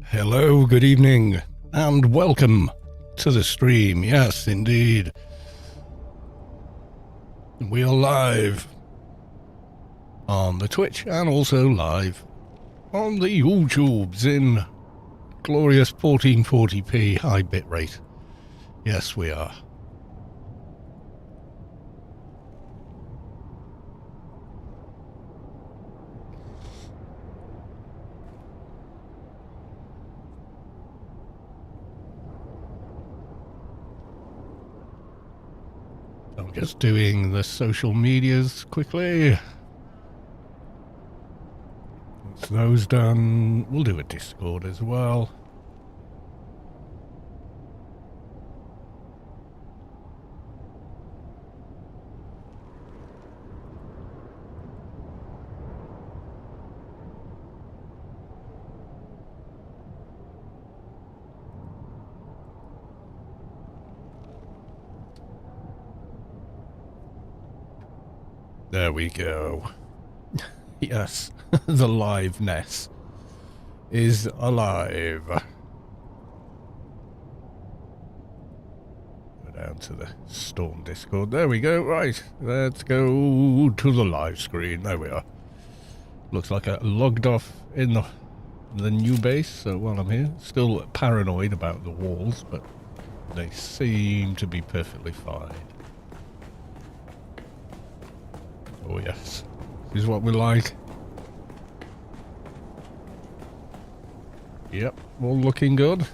Hello, good evening, and welcome to the stream. Yes, indeed. We are live on the Twitch and also live on the YouTubes in glorious 1440p high bitrate. Yes, we are. I'm just doing the social medias quickly. Once those done, we'll do a Discord as well. There we go. Yes, the liveness is alive. Go down to the Storm Discord. There we go. Right, let's go to the live screen. There we are. Looks like I logged off in the new base, so while I'm here, still paranoid about the walls, but they seem to be perfectly fine. Oh yes, this is what we like. Yep, all looking good.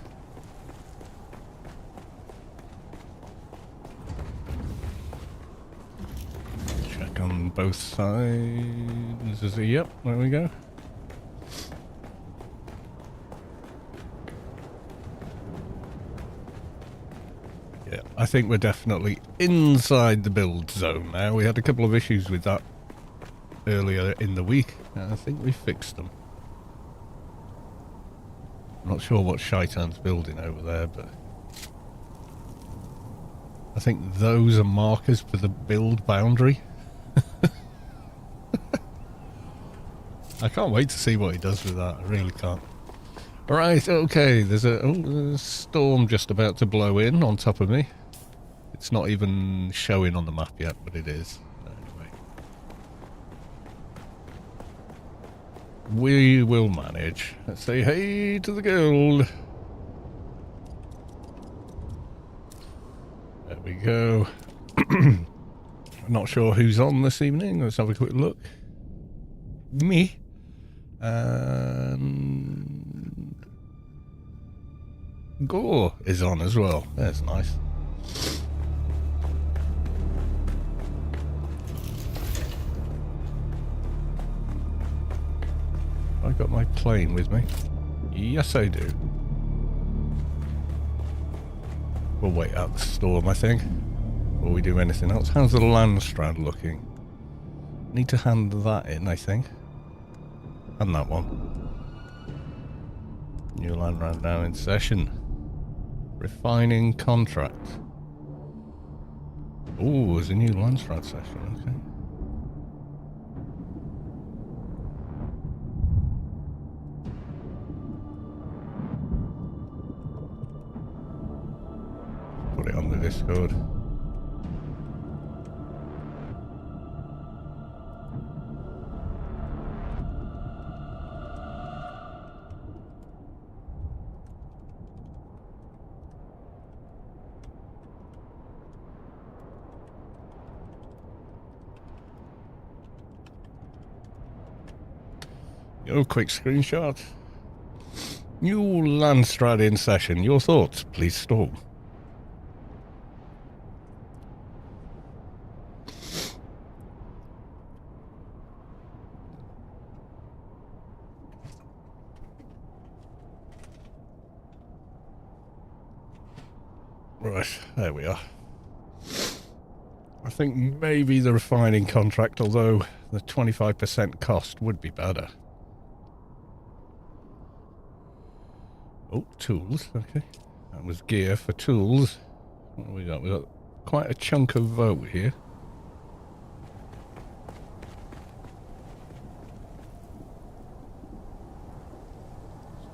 Check on both sides. Is it? Yep, there we go. Yeah, I think we're definitely inside the build zone now. We had a couple of issues with that earlier in the week, and I think we fixed them. I'm not sure what Shaitan's building over there, but I think those are markers for the build boundary. I can't wait to see what he does with that. I really can't. Alright, okay, there's a storm just about to blow in on top of me. It's not even showing on the map yet, but it is. Anyway. We will manage. Let's say hey to the guild. There we go. I'm not sure who's on this evening. Let's have a quick look. Me. And Gore is on as well. That's nice. I got my plane with me. Yes, I do. We'll wait out the storm, I think, before we do anything else. How's the land strand looking? Need to hand that in, I think. And that one. New land round now in session. Refining contract. Oh, there's a new land strat session, okay. Put it on the Discord. Yo, quick screenshot. New land strat in session. Your thoughts, please, Storm. Right, there we are. I think maybe the refining contract, although the 25% cost would be better. Oh, tools, okay. That was gear for tools. What have we got? We've got quite a chunk of vote here.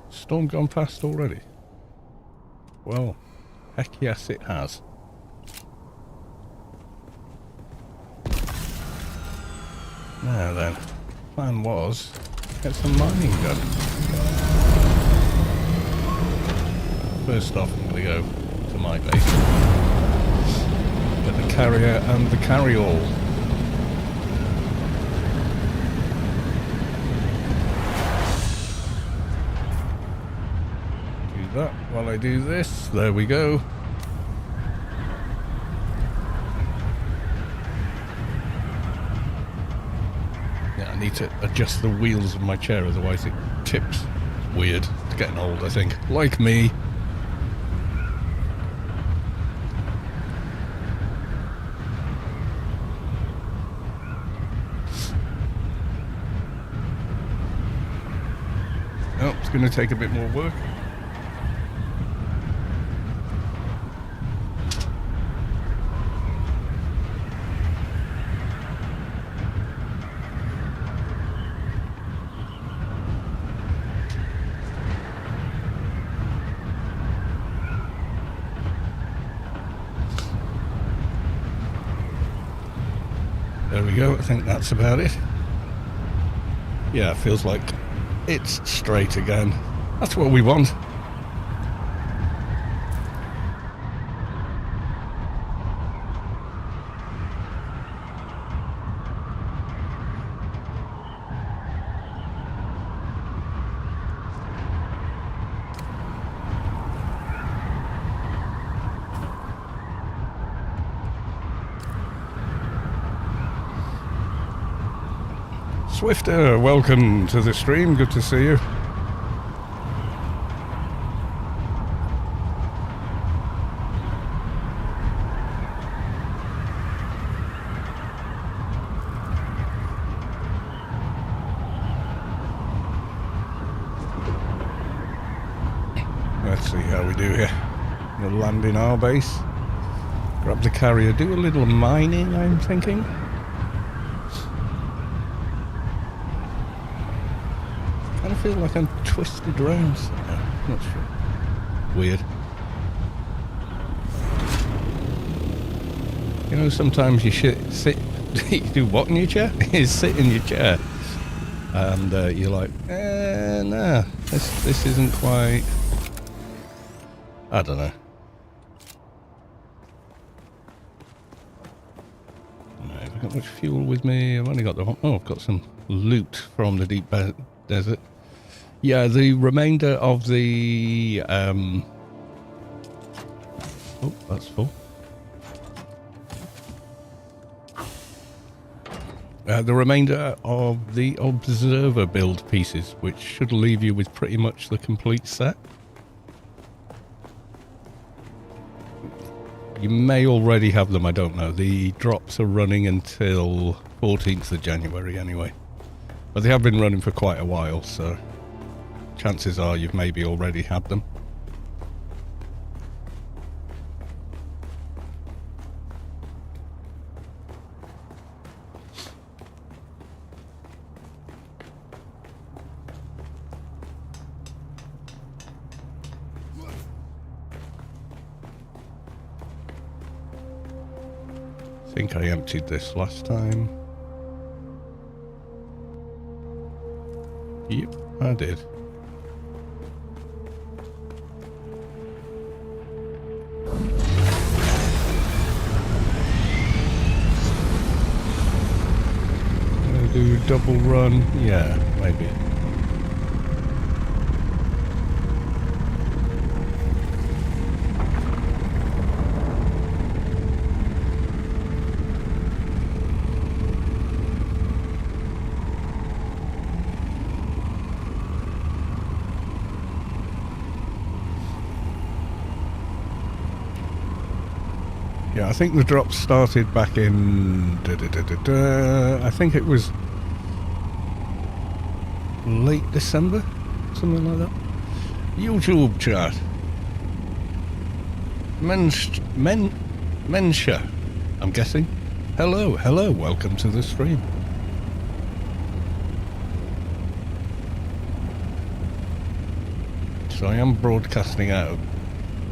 Storm gone past already? Well, heck yes it has. Now then, plan was get some mining done. First off, I'm going to go to my base. Get the carrier and the carry-all. Do that while I do this. There we go. I need to adjust the wheels of my chair, otherwise it tips. Weird. It's getting old, I think. Like me. Oh, it's going to take a bit more work. There we go, I think that's about it. Yeah, it feels like it's straight again. That's what we want. Swifter, welcome to the stream. Good to see you. Let's see how we do here. We'll land in our base. Grab the carrier. Do a little mining, I'm thinking. I feel like I'm twisted round somehow. Not sure. Weird. You know, sometimes you sit. You do what in your chair? You sit in your chair, and you're like, nah, this isn't quite. I don't know. Right, have I got much fuel with me? I've only got the. Oh, I've got some loot from the deep desert. Yeah, the remainder of the, oh, that's full. The remainder of the observer build pieces, which should leave you with pretty much the complete set. You may already have them, I don't know. The drops are running until 14th of January anyway. But they have been running for quite a while, so chances are you've maybe already had them. I think I emptied this last time. Yep, I did. Do double run? Yeah, maybe. Yeah, I I think the drop started back in... I think it was late December, something like that. YouTube chat. Mensha, I'm guessing. Hello, welcome to the stream. So I am broadcasting at a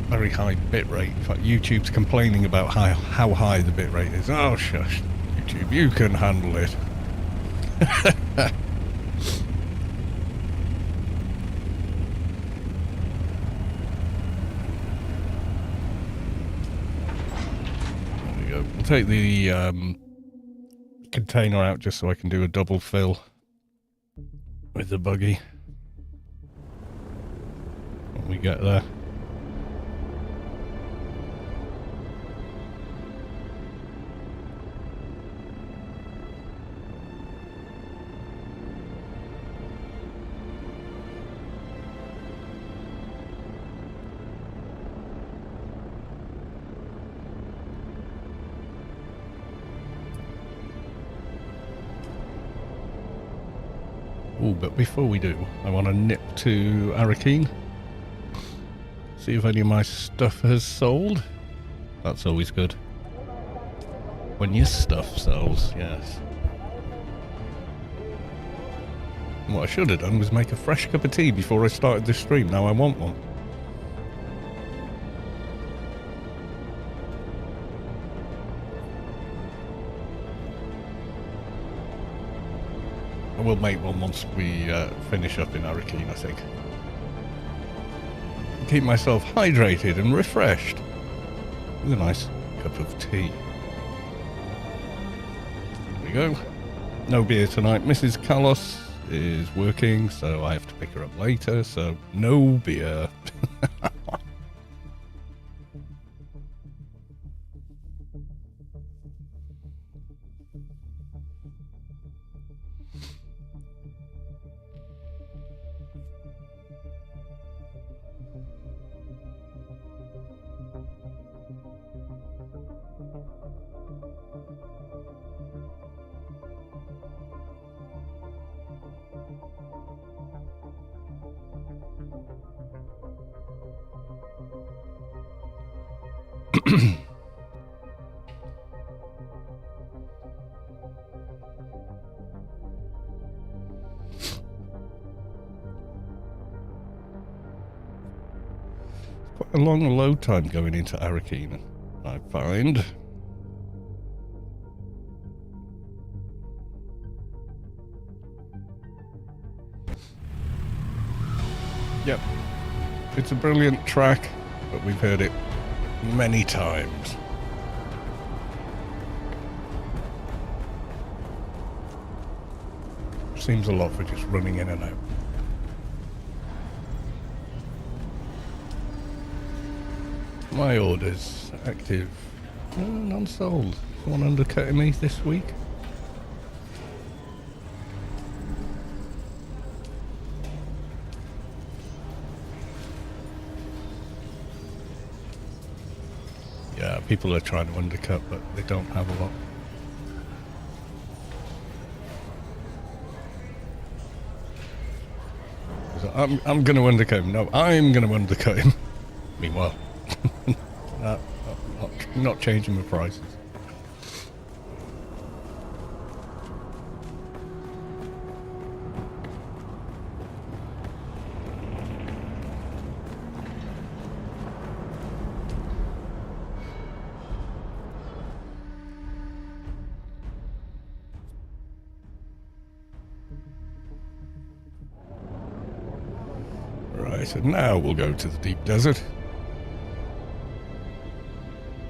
very high bitrate. In fact, YouTube's complaining about how high the bitrate is. Oh, shush. YouTube, you can handle it. There we go. We'll take the container out just so I can do a double fill with the buggy when we get there. Oh, but before we do, I want to nip to Arakeen. See if any of my stuff has sold. That's always good. When your stuff sells, yes. And what I should have done was make a fresh cup of tea before I started this stream. Now I want one. I will make one once we finish up in Arakeen, I think. Keep myself hydrated and refreshed with a nice cup of tea. There we go. No beer tonight. Mrs. Carlos is working, so I have to pick her up later, so no beer. Quite a long load time going into Arakeen, I find. Yep, it's a brilliant track, but we've heard it many times. Seems a lot for just running in and out. My orders active. None sold. Someone undercutting me this week. Yeah, people are trying to undercut, but they don't have a lot. So I'm going to undercut him. No, I'm going to undercut him. Meanwhile, not changing the prices. Right, and now we'll go to the deep desert.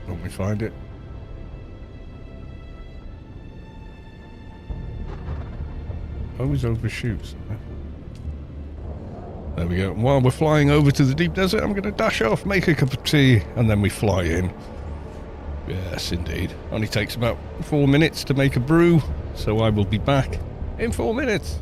When we find it. Always overshoots. There we go. And while we're flying over to the deep desert, I'm going to dash off, make a cup of tea, and then we fly in. Yes, indeed. Only takes about 4 minutes to make a brew, so I will be back in 4 minutes.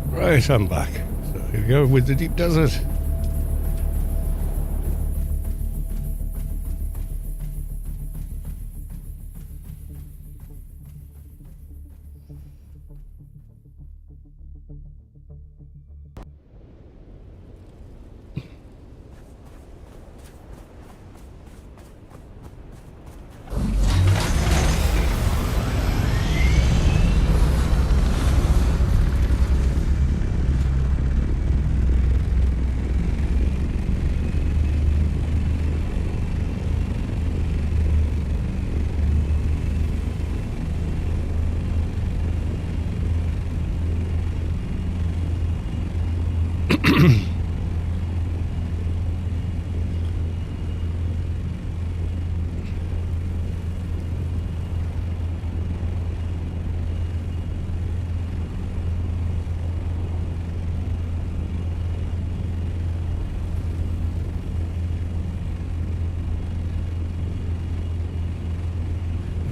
Right, I'm back. So here we go with the deep desert.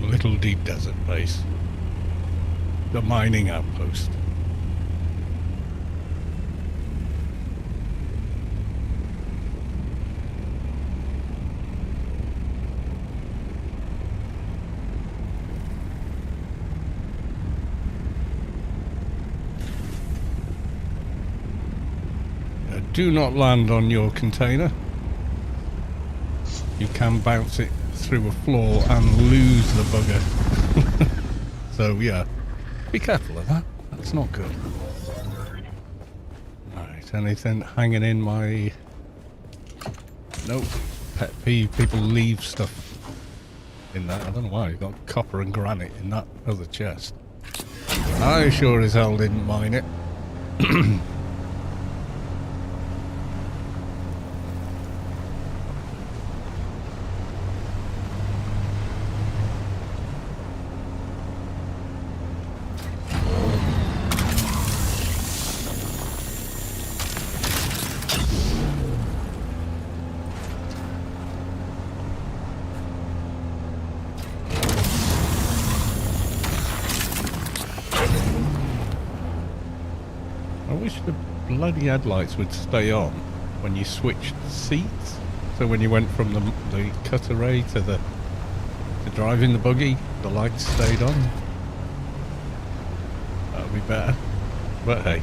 Little deep desert base. The mining outpost. Do not land on your container. You can bounce it through a floor and lose the bugger. So yeah, be careful of that. That's not good. Right, anything hanging in my... Nope. Pet peeve, people leave stuff in that. I don't know why, you've got copper and granite in that other chest. I sure as hell didn't mine it. I wish the bloody headlights would stay on when you switched seats. So when you went from the cutter ray to driving the buggy, the lights stayed on. That would be better. But hey.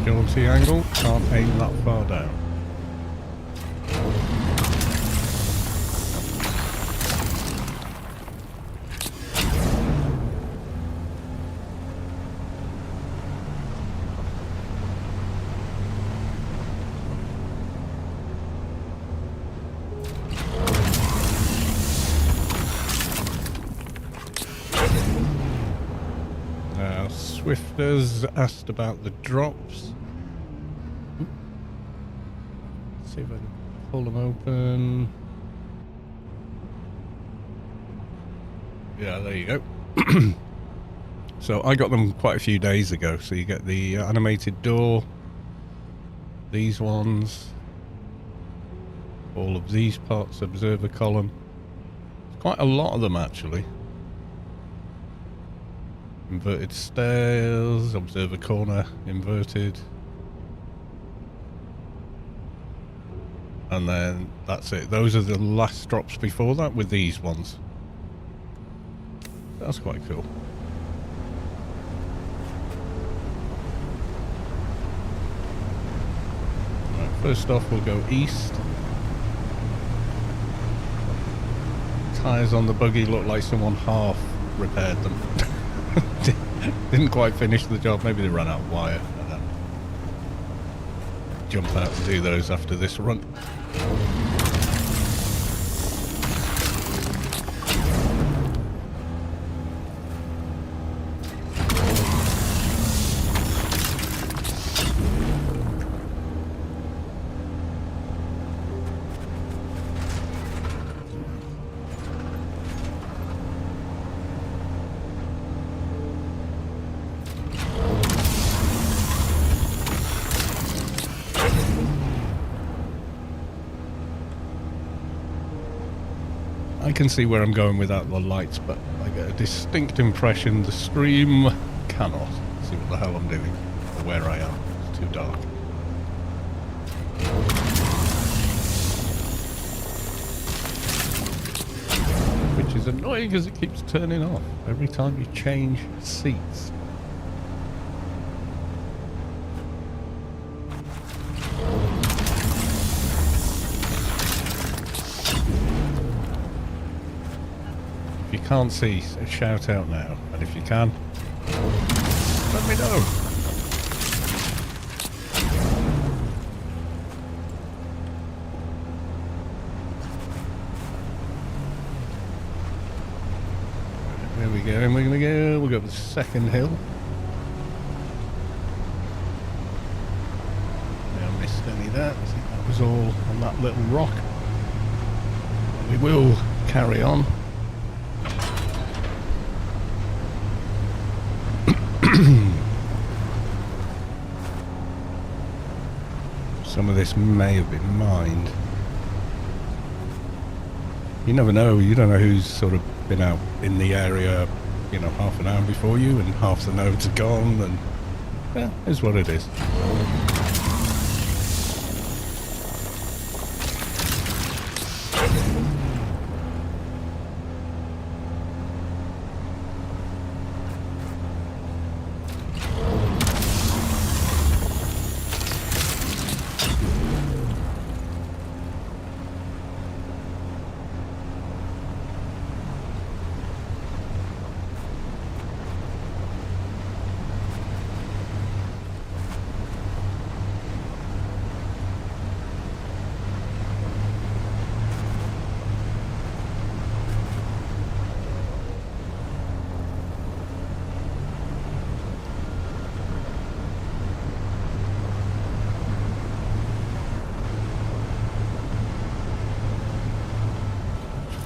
Jaunty angle, can't aim that far down. Swifters asked about the drops. Let's see if I can pull them open. Yeah, there you go. So I got them quite a few days ago. So you get the animated door, these ones, all of these parts, observer column. It's quite a lot of them actually. Inverted stairs, observer corner, inverted. And then that's it. Those are the last drops before that with these ones. That's quite cool. Right, first off we'll go east. Tyres on the buggy look like someone half repaired them. Didn't quite finish the job. Maybe they ran out of wire. I don't know. Jump out and do those after this run. I can see where I'm going without the lights, but I get a distinct impression the stream cannot see what the hell I'm doing or where I am. It's too dark. Which is annoying because it keeps turning off every time you change seats. If you can't see, shout out now. And if you can, let me know. There we go, and we're going to go. We'll go up the second hill. I missed any of that. I think that was all on that little rock. We will carry on. Some of this may have been mined. You never know. You don't know who's sort of been out in the area, you know, half an hour before you, and half the nodes are gone, and yeah, it's what it is.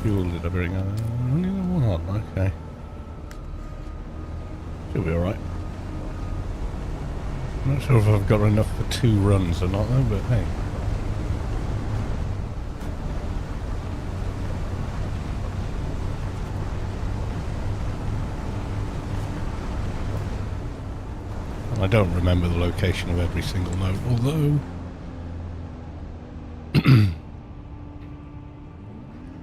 Fuel did I bring? Only the one, okay. Should be alright. I'm not sure if I've got enough for 2 runs or not though, but hey. And I don't remember the location of every single node, although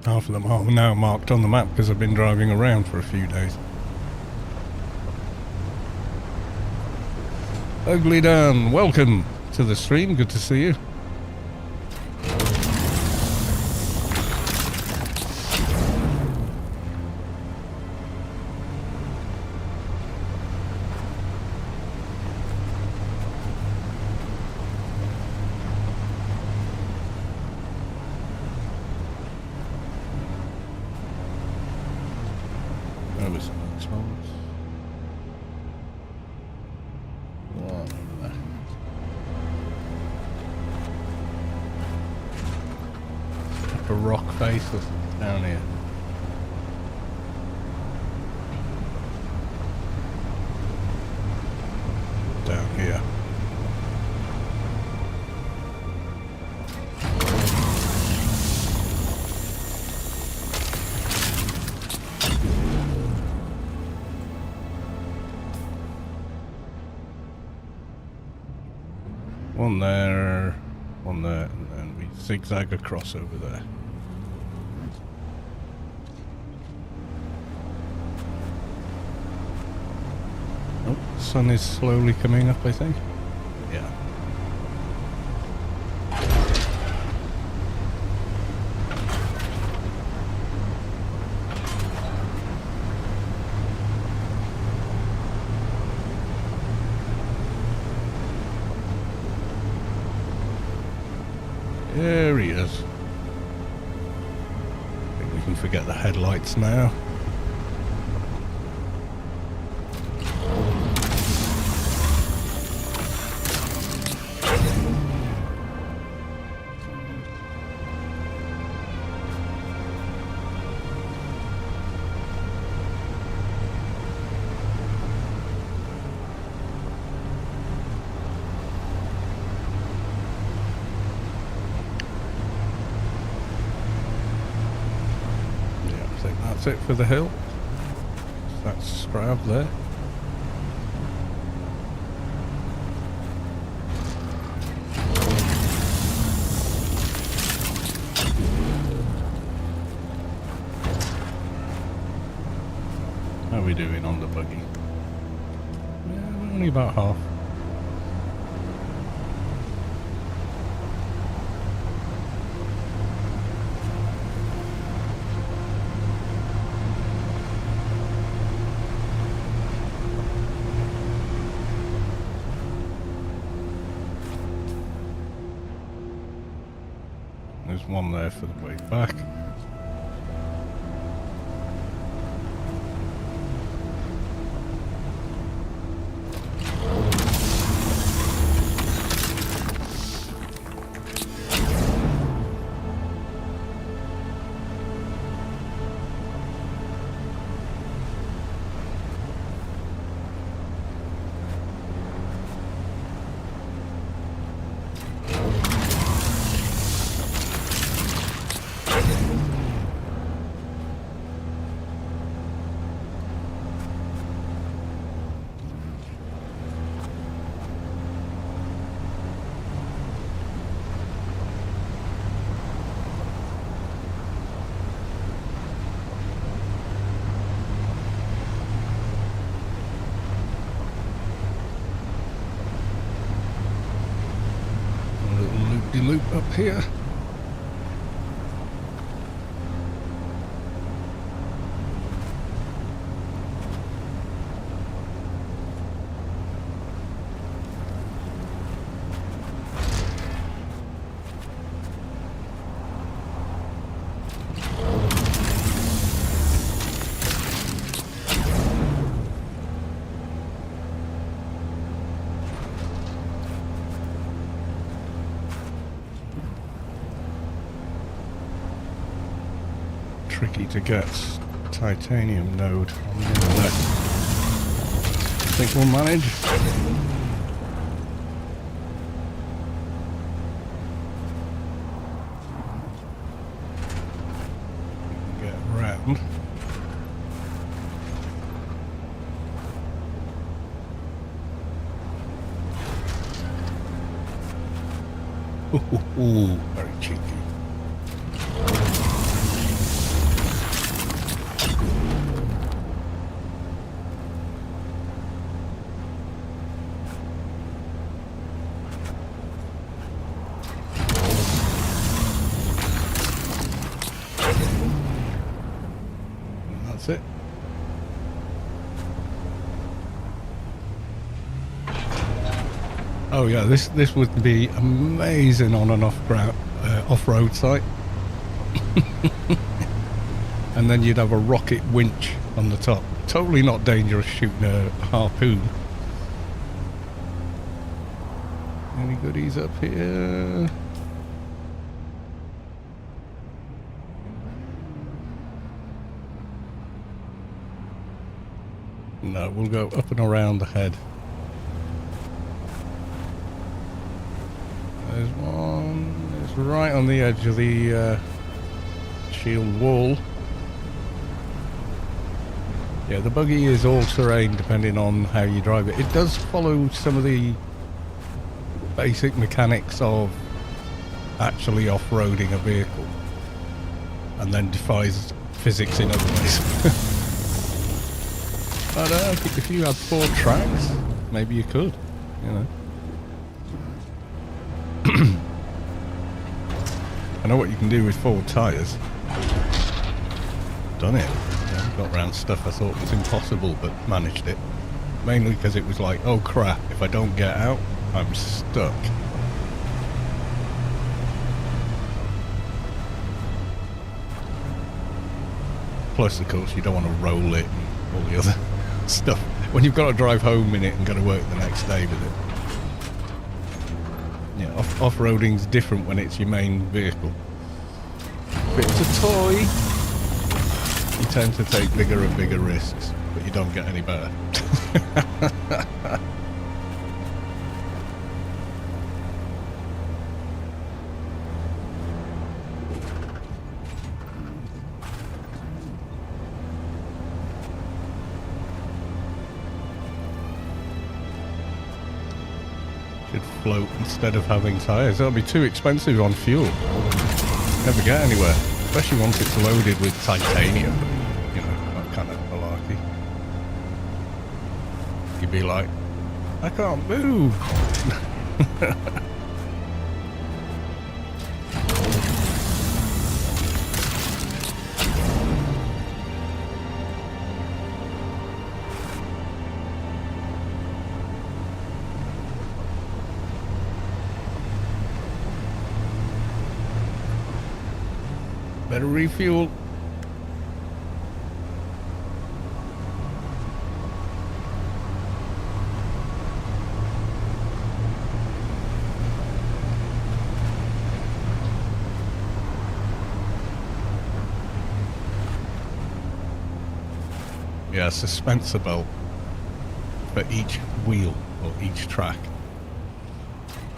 half of them are now marked on the map because I've been driving around for a few days. Ugly Dan, welcome to the stream. Good to see you. A rock face or something down here. Down here. One there, and then we zigzag across over there. Oh, the sun is slowly coming up, I think. Yeah. There he is. I think we can forget the headlights now. That's it for the hill. That's Stroud there. How are we doing on the buggy? Yeah, we're only about half. There's one there for the way back. Loop up here. Tricky to get titanium node on the internet. I think we'll manage. Get around. Ooh, very cheeky. It. Oh yeah, this would be amazing on an off-road site. And then you'd have a rocket winch on the top. Totally not dangerous shooting a harpoon. Any goodies up here? No, we'll go up and around the head. There's one. It's right on the edge of the shield wall. Yeah, the buggy is all terrain depending on how you drive it. It does follow some of the basic mechanics of actually off-roading a vehicle, and then defies physics in other ways. But if you had 4 tracks, maybe you could, you know. I know what you can do with 4 tyres. Done it. Yeah, got around stuff I thought was impossible, but managed it. Mainly because it was like, oh crap, if I don't get out, I'm stuck. Plus, of course, you don't want to roll it and all the other stuff when you've got to drive home in it and go to work the next day with it. Yeah, off-roading's different when it's your main vehicle. If it's a toy, you tend to take bigger and bigger risks, but you don't get any better. float instead of having tyres. That'll be too expensive on fuel. Never get anywhere, especially once it's loaded with titanium. You know, that kind of malarkey. You'd be like, I can't move. Better refuel. Yeah, suspensor belt for each wheel or each track.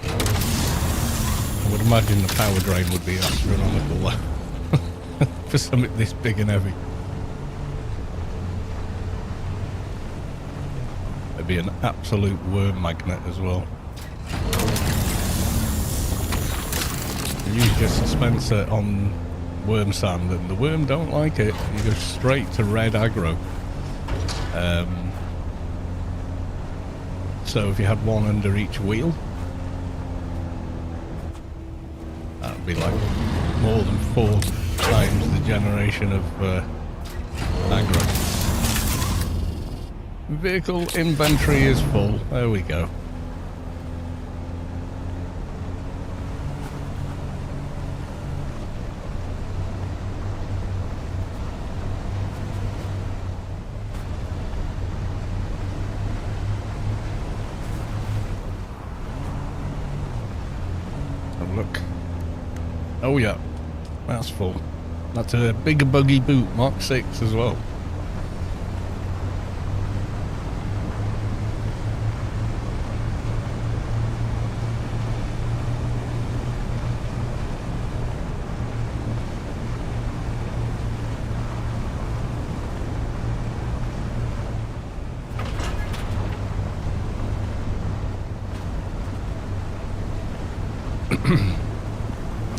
I would imagine the power drain would be astronomical for something this big and heavy. It'd be an absolute worm magnet as well. You use your suspensor on worm sand and the worm don't like it. You go straight to red aggro. So if you had one under each wheel, that would be like more than 4 times the generation of aggro. Vehicle inventory is full. There we go. Have a look. Oh yeah, that's full. That's a big buggy boot, Mark 6 as well.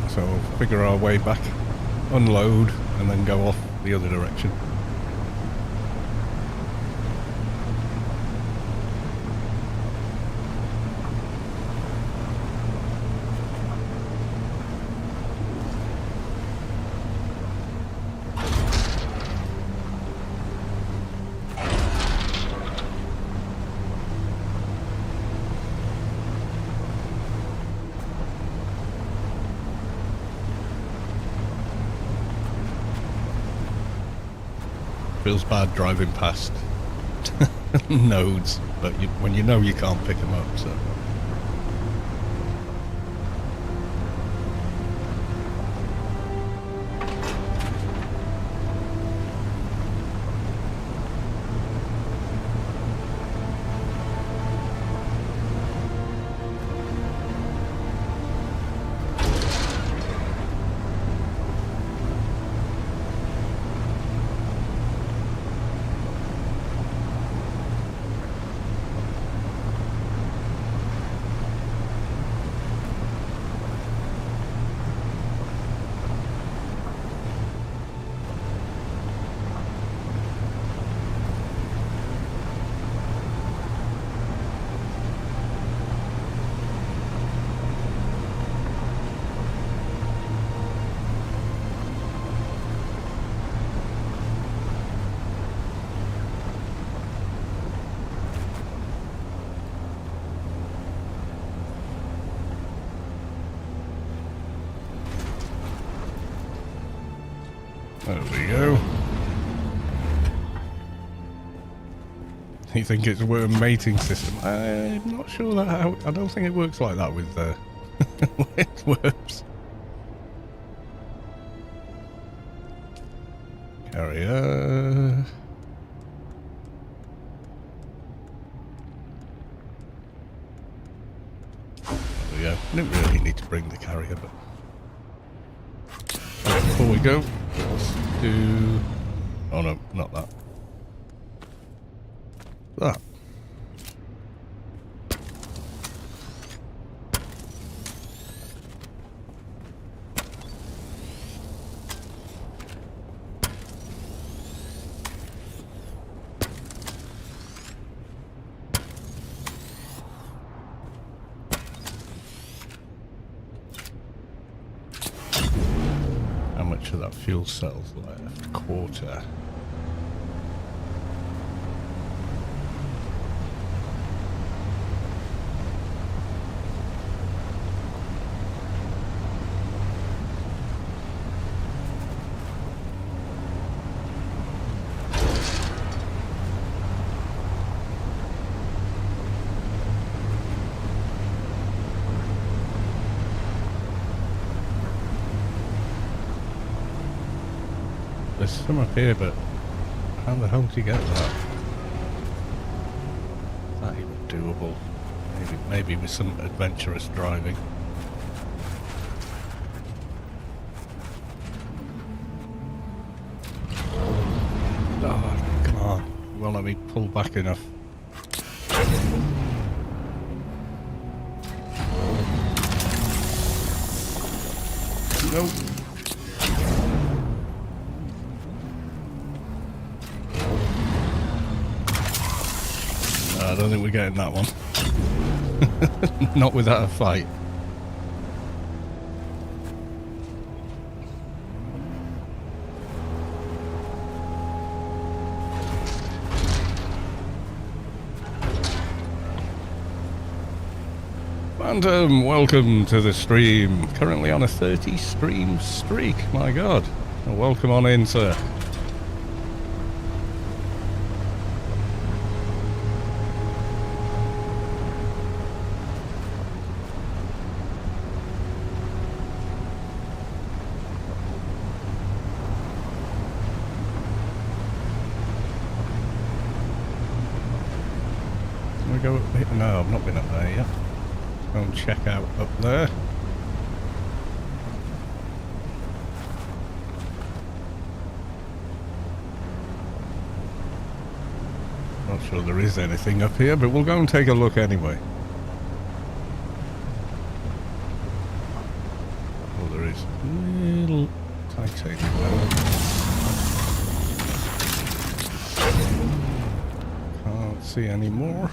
So we'll figure our way back, unload, and then go off the other direction. Feels bad driving past nodes, but when you know you can't pick them up, so. There we go. You think it's a worm mating system? I'm not sure that how. I don't think it works like that with with worms. Carrier. There we go. Didn't really need to bring the carrier, but before we go, let's do. Oh no, not that. That. that? Fuel cells left. Quarter. There's some up here, but how the hell do you get that? Is that even doable? Maybe with some adventurous driving. Oh, come on. Won't let me pull back enough. Nope. I don't think we're getting that one. Not without a fight. Phantom, welcome to the stream. Currently on a 30 stream streak. My God. Well, welcome on in, sir. Go up here? No, I've not been up there yet. Go and check out up there. Not sure there is anything up here, but we'll go and take a look anyway. Oh, there is a little titanium there. Can't see any more.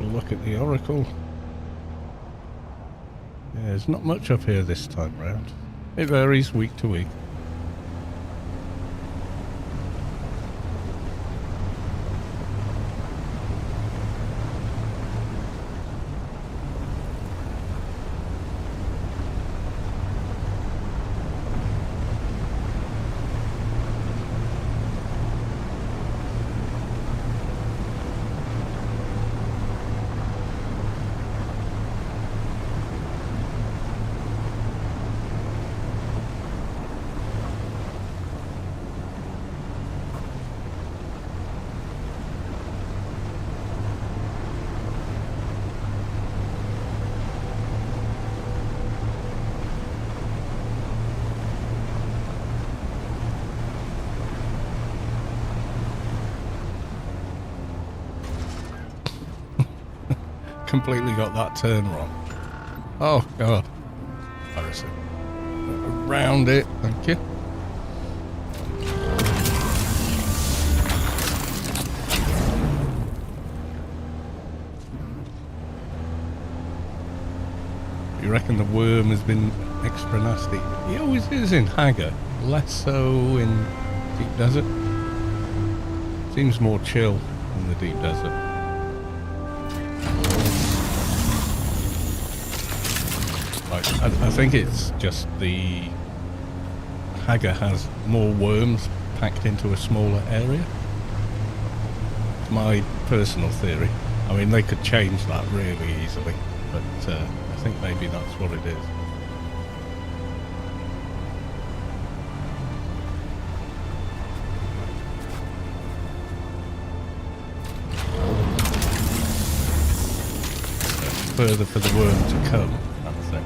Look at the Oracle. Yeah, there's not much up here this time round. It varies week to week. Completely got that turn wrong. Oh God. Embarrassing. Around it, thank you. You reckon the worm has been extra nasty? He always is in Hagar, less so in Deep Desert. Seems more chill in the Deep Desert. I think it's just the Hagar has more worms packed into a smaller area. It's my personal theory. I mean, they could change that really easily, but I think maybe that's what it is. Further for the worm to come, kind of thing.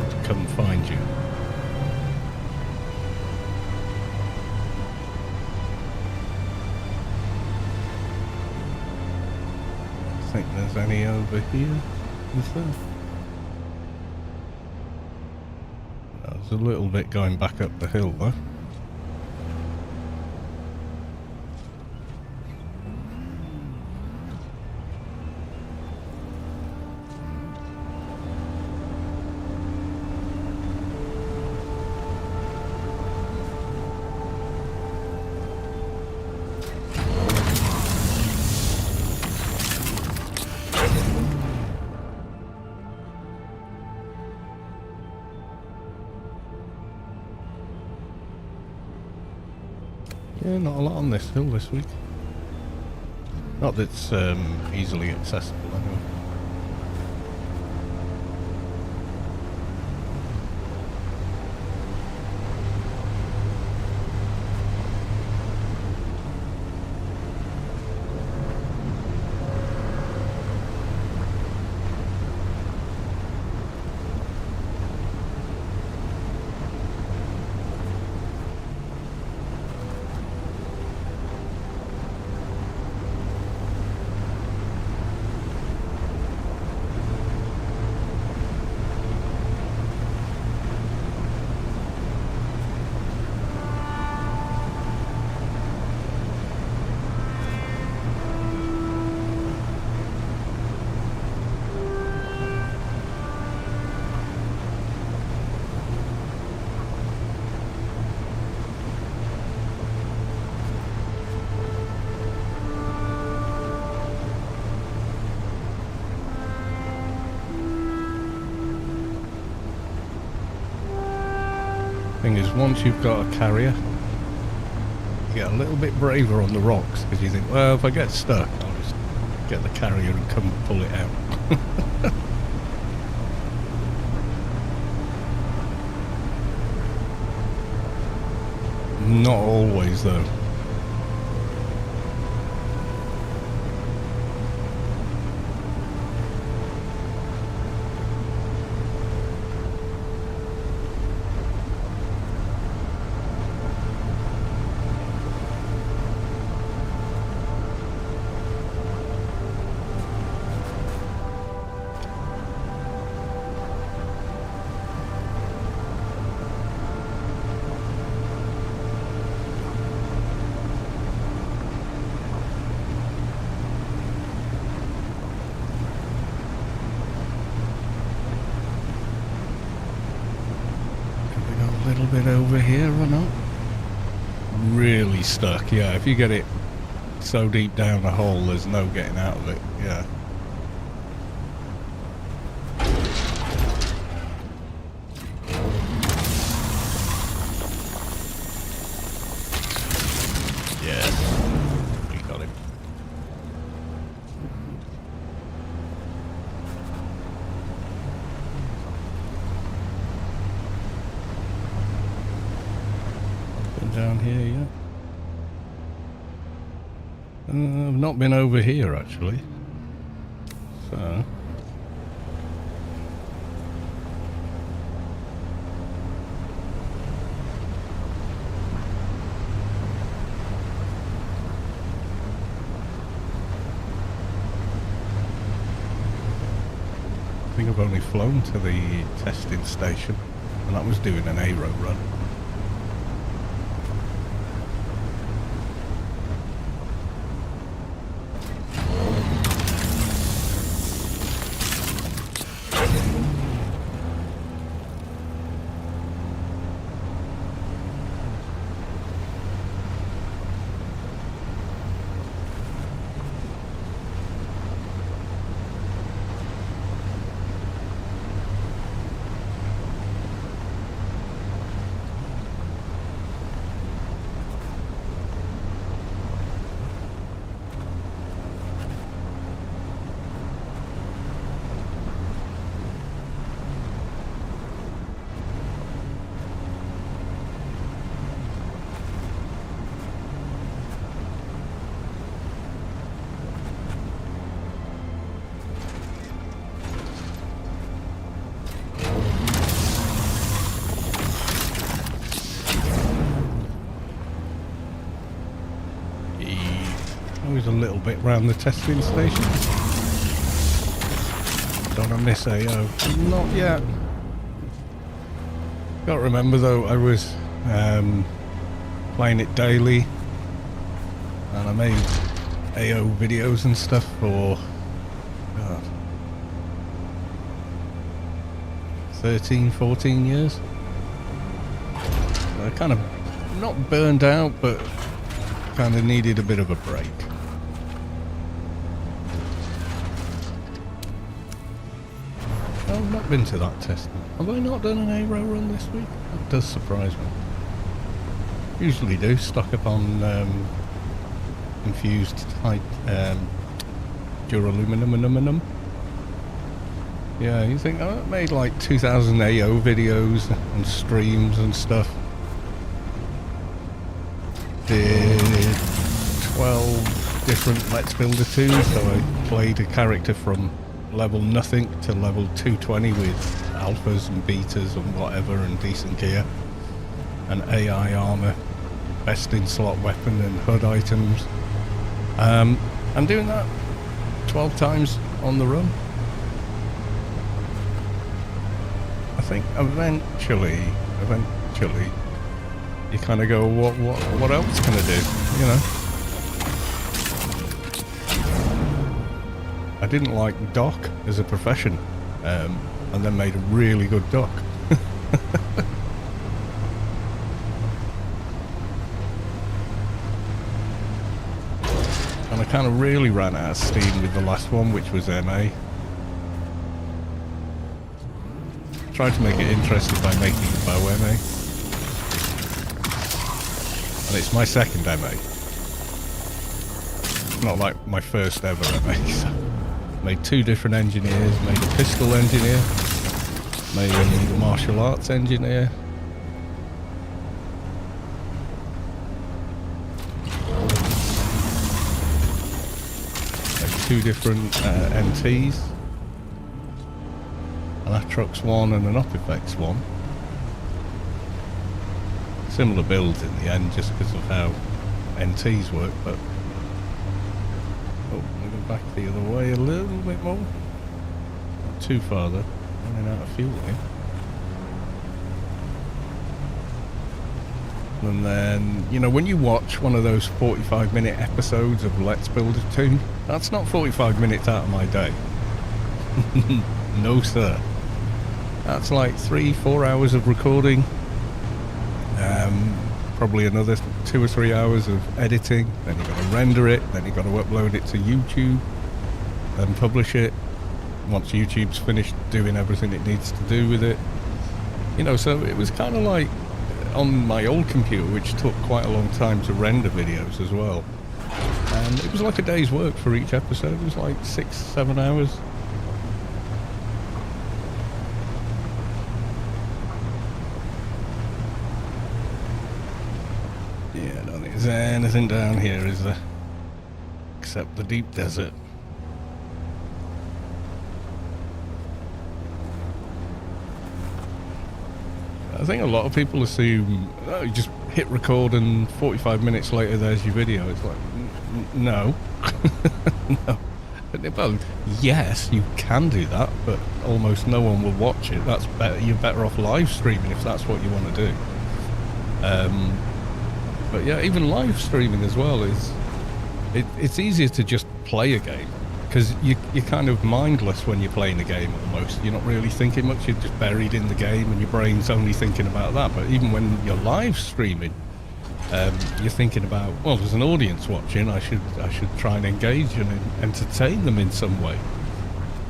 To come find you. there's any over here, is there? No, there's a little bit going back up the hill though. Yeah, not a lot on this hill this week. Not that it's easily accessible anyway. Thing is, once you've got a carrier, you get a little bit braver on the rocks because you think, well, if I get stuck, I'll just get the carrier and come pull it out. Not always, though. Bit over here or not? Really stuck, yeah. If you get it so deep down the hole, there's no getting out of it, yeah. Yeah, we got him. Down here yet? I've not been over here actually, so I think I've only flown to the testing station, and that was doing an aero run. Always a little bit round the testing station. Don't I miss AO? Not yet. Got to remember though, I was playing it daily, and I made AO videos and stuff for 13, 14 years. I kind of not burned out, but kind of needed a bit of a break. Oh, I've not been to that test. Have I not done an aero run this week? That does surprise me. Usually do, stock up on infused tight duraluminum. Yeah, you think I made like 2,000 AO videos and streams and stuff. Did 12 different Let's Build a 2, so I played a character from level nothing to level 220 with alphas and betas and whatever and decent gear and AI armor, best in slot weapon and HUD items. I'm doing that 12 times on the run. I think eventually you kind of go, what else can I do, you know? I didn't like doc as a profession, and then made a really good doc. And I kind of really ran out of steam with the last one, which was MA. Tried to make it interesting by making it bow MA. And it's my second MA. Not like my first ever MA. So made 2 different engineers, made a pistol engineer, made a martial arts engineer. Made 2 different MTs. An Atrox one and an Opifex one. Similar builds in the end, just because of how NTs work, but we'll go back the other way a little bit more. Not too far though, running out of fuel here. And then, you know, when you watch one of those 45-minute episodes of Let's Build a 2, that's not 45 minutes out of my day. No sir. That's like 3-4 hours of recording, probably another 2 or 3 hours of editing, then you've got to render it, then you've got to upload it to YouTube and publish it once YouTube's finished doing everything it needs to do with it. You know, so it was kind of like on my old computer, which took quite a long time to render videos as well. And it was like a day's work for each episode. It was like 6-7 hours. Yeah, I don't think there's anything down here, is there? Except the deep desert. I think a lot of people assume, oh, you just hit record and 45 minutes later there's your video. It's like, no. No. Well, yes, you can do that, but almost no one will watch it. That's better. You're better off live streaming if that's what you want to do. But yeah, even live streaming as well is, it's easier to just play a game. Because you're kind of mindless when you're playing a game almost. You're not really thinking much, you're just buried in the game and your brain's only thinking about that. But even when you're live streaming, you're thinking about, well, there's an audience watching, I should try and engage and entertain them in some way.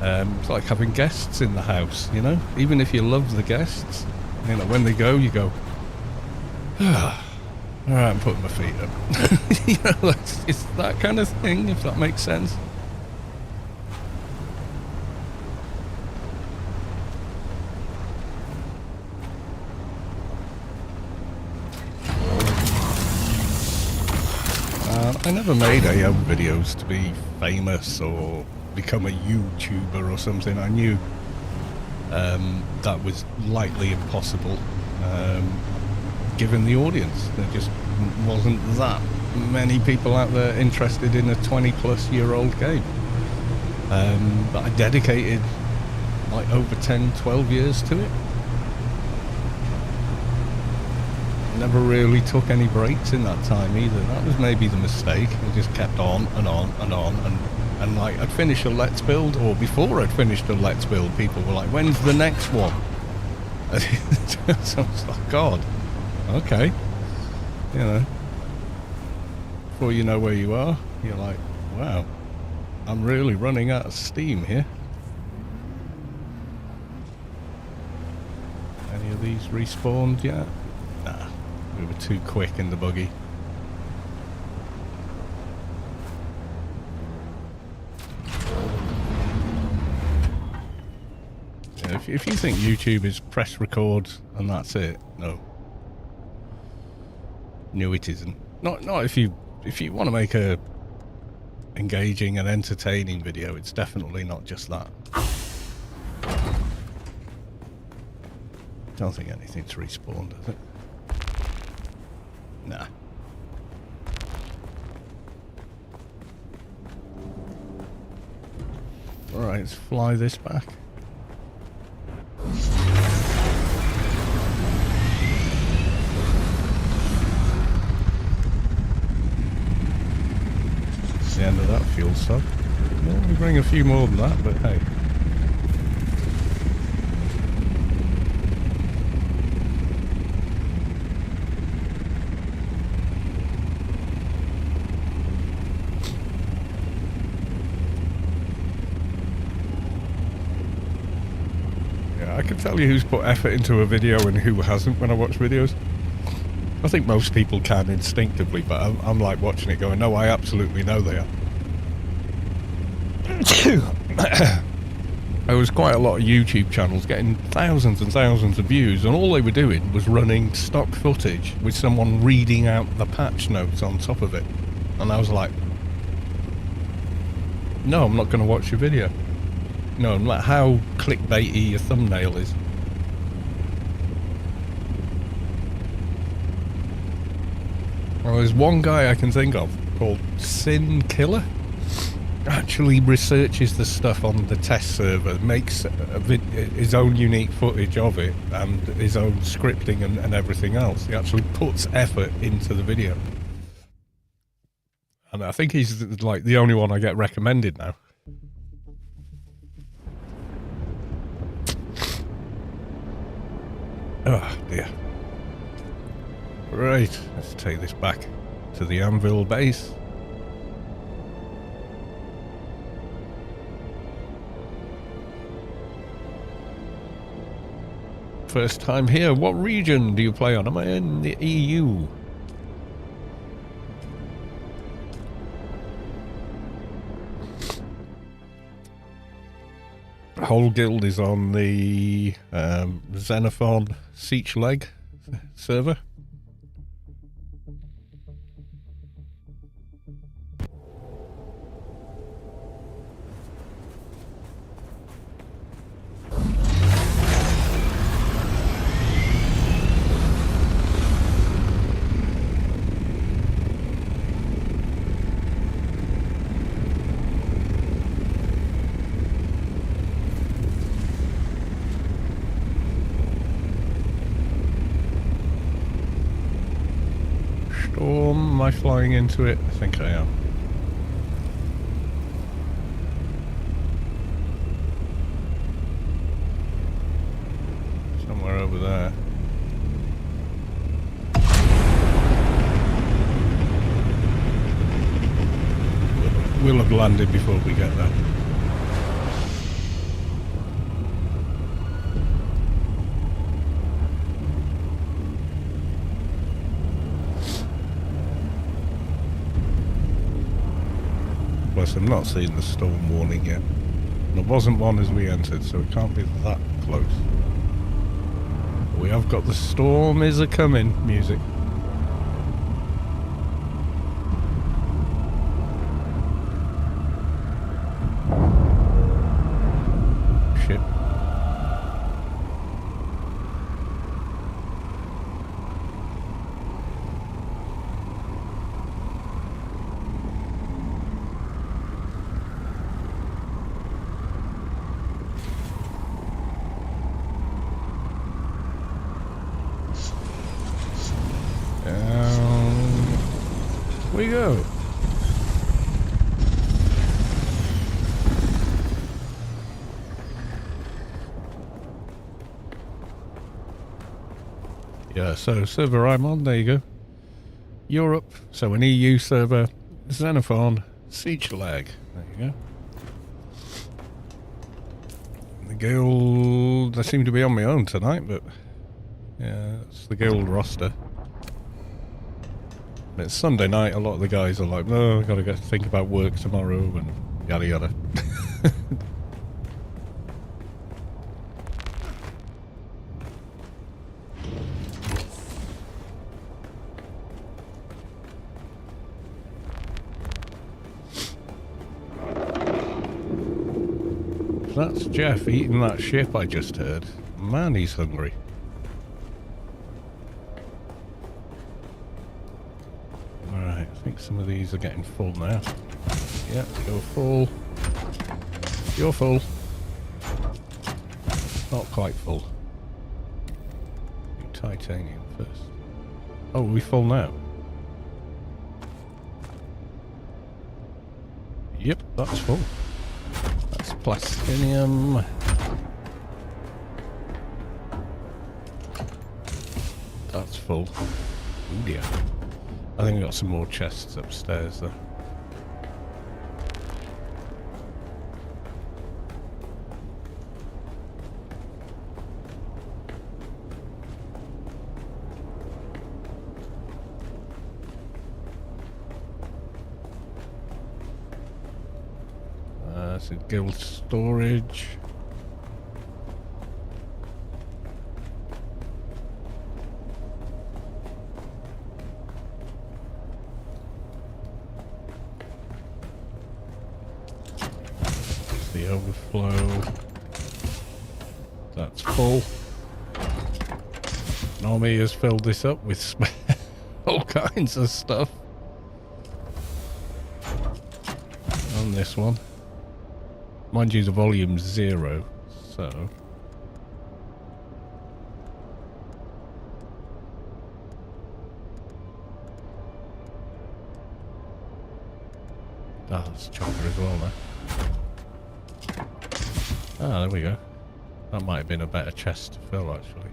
It's like having guests in the house, you know? Even if you love the guests, you know, when they go, you go, ah, all right, I'm putting my feet up. You know, it's that kind of thing, if that makes sense. I never made AO videos to be famous or become a YouTuber or something. I knew that was likely impossible given the audience. There just wasn't that many people out there interested in a 20-plus-year-old game. But I dedicated like over 10, 12 years to it. Never really took any breaks in that time either. That was maybe the mistake. I just kept on and on and on, and like I'd finish a Let's Build, or before I'd finished a Let's Build, people were like, when's the next one? So I was like, God, okay. You know, before you know where you are, you're like, wow, I'm really running out of steam here. Any of these respawned yet? Nah, we were too quick in the buggy. Yeah, if you think YouTube is press record and that's it, no. No, it isn't. Not if you want to make a engaging and entertaining video. It's definitely not just that. Don't think anything's respawned, does it? Nah. Alright, let's fly this back. The end of that fuel stop. Well, we bring a few more than that, but hey. Yeah, I can tell you who's put effort into a video and who hasn't when I watch videos. I think most people can instinctively, but I'm like watching it going, no, I absolutely know they are. There was quite a lot of YouTube channels getting thousands and thousands of views, and all they were doing was running stock footage with someone reading out the patch notes on top of it. And I was like, no, I'm not going to watch your video. No, no matter how clickbaity your thumbnail is. Well, there's one guy I can think of called Sin Killer. Actually researches the stuff on the test server, makes his own unique footage of it, and his own scripting and everything else. He actually puts effort into the video. And I think he's like the only one I get recommended now. Oh dear. Right, let's take this back to the Anvil base. First time here. What region do you play on? Am I in the EU? Whole guild is on the Xenophon Siege Leg server. Am I flying into it? I think I am. Somewhere over there. We'll have landed before we get there. Plus, I'm not seeing the storm warning yet. There wasn't one as we entered, so it can't be that close. But we have got the storm is a-coming music. Shit. Yeah, so server I'm on, there you go. Europe, so an EU server, Xenophon, Siege Lag. There you go. The guild, I seem to be on my own tonight, but yeah, it's the guild roster. It's Sunday night, a lot of the guys are like, no, I've got to go think about work tomorrow and yada yada. That's Jeff eating that ship I just heard. Man, he's hungry. Alright, I think some of these are getting full now. Yeah, you're full. You're full. Not quite full. Do titanium first. Oh, are we full now? Yep, that's full. That's plastinium. That's full. Oh dear. I think we've got some more chests upstairs though. That's a guild storage. The overflow. That's full. Normie has filled this up with all kinds of stuff. On this one. Mind you, the volume's 0, so... Ah, that's chopper as well now. Ah, there we go. That might have been a better chest to fill, actually.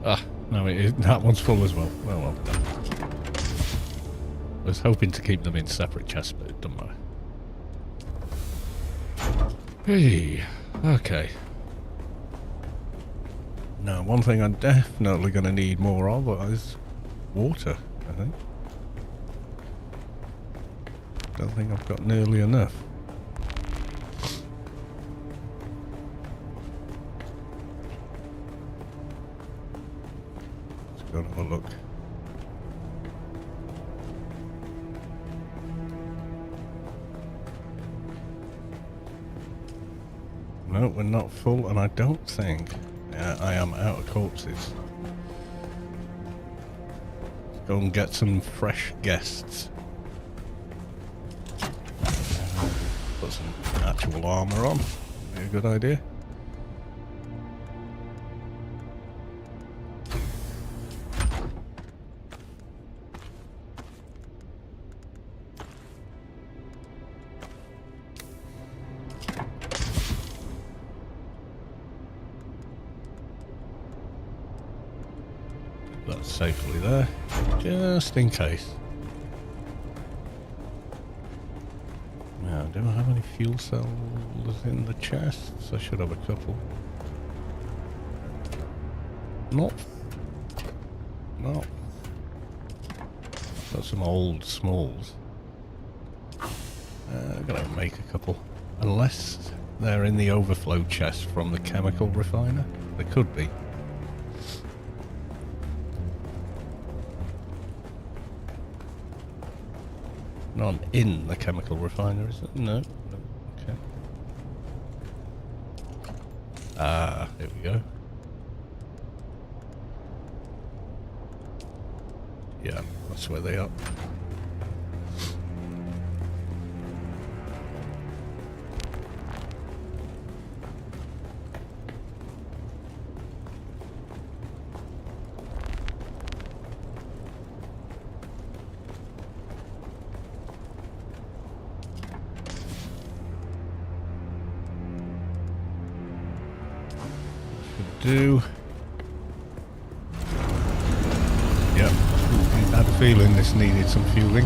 Ah, no, it is. That one's full as well. Well done. I was hoping to keep them in separate chests, but it doesn't matter. Hey, okay. Now, one thing I'm definitely going to need more of is water, I think. Don't think I've got nearly enough. Go and have a look. No, we're not full, and I don't think I am out of corpses. Let's go and get some fresh guests. Put some actual armor on. Be a good idea. That's safely there, just in case. Now, do I have any fuel cells in the chests? I should have a couple. Nope. No. Got some old smalls. I'm gonna make a couple. Unless they're in the overflow chest from the chemical refiner. They could be. Not in the chemical refiner, is it? No. No. Okay. Ah, here we go. Yeah, that's where they are. do. Yep, I had a feeling this needed some fueling.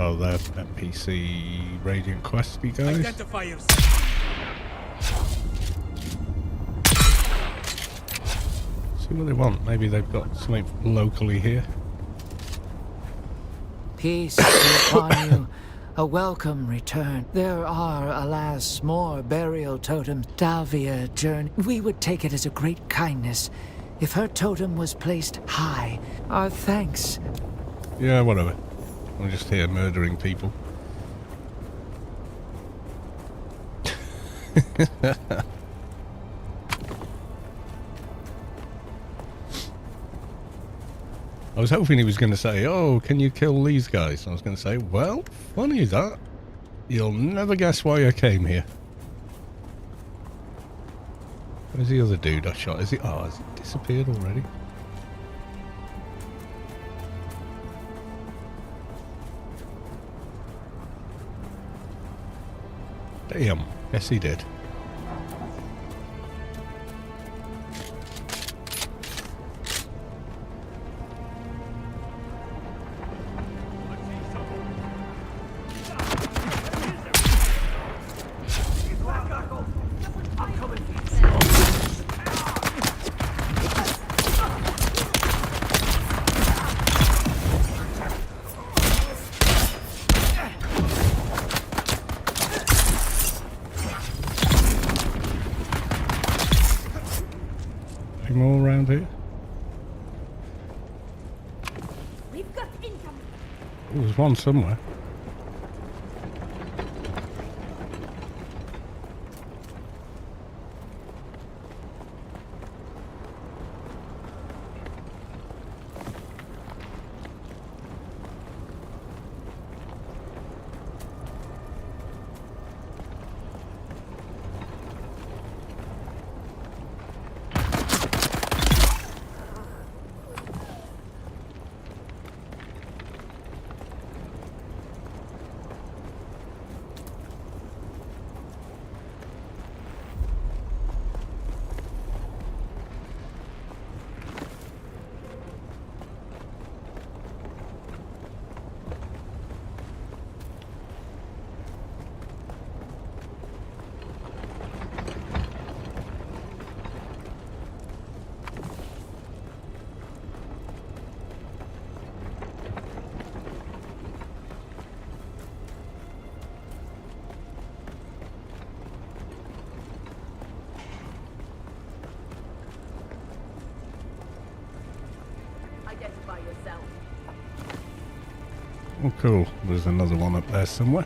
Oh, they're NPC Radiant Questy guys. Identify yourself. See what they want. Maybe they've got something locally here. Peace be upon you. A welcome return. There are, alas, more burial totems. Davia journey. We would take it as a great kindness if her totem was placed high. Our thanks. Yeah, whatever. I'm just here murdering people. I was hoping he was going to say, oh, can you kill these guys? I was going to say, well, funny that. You'll never guess why I came here. Where's the other dude I shot? Is he? Oh, has he disappeared already? Damn. Yes, he did. More around here? We've got income. Oh, there's one somewhere. Identify yourself. Oh, cool. There's another one up there somewhere.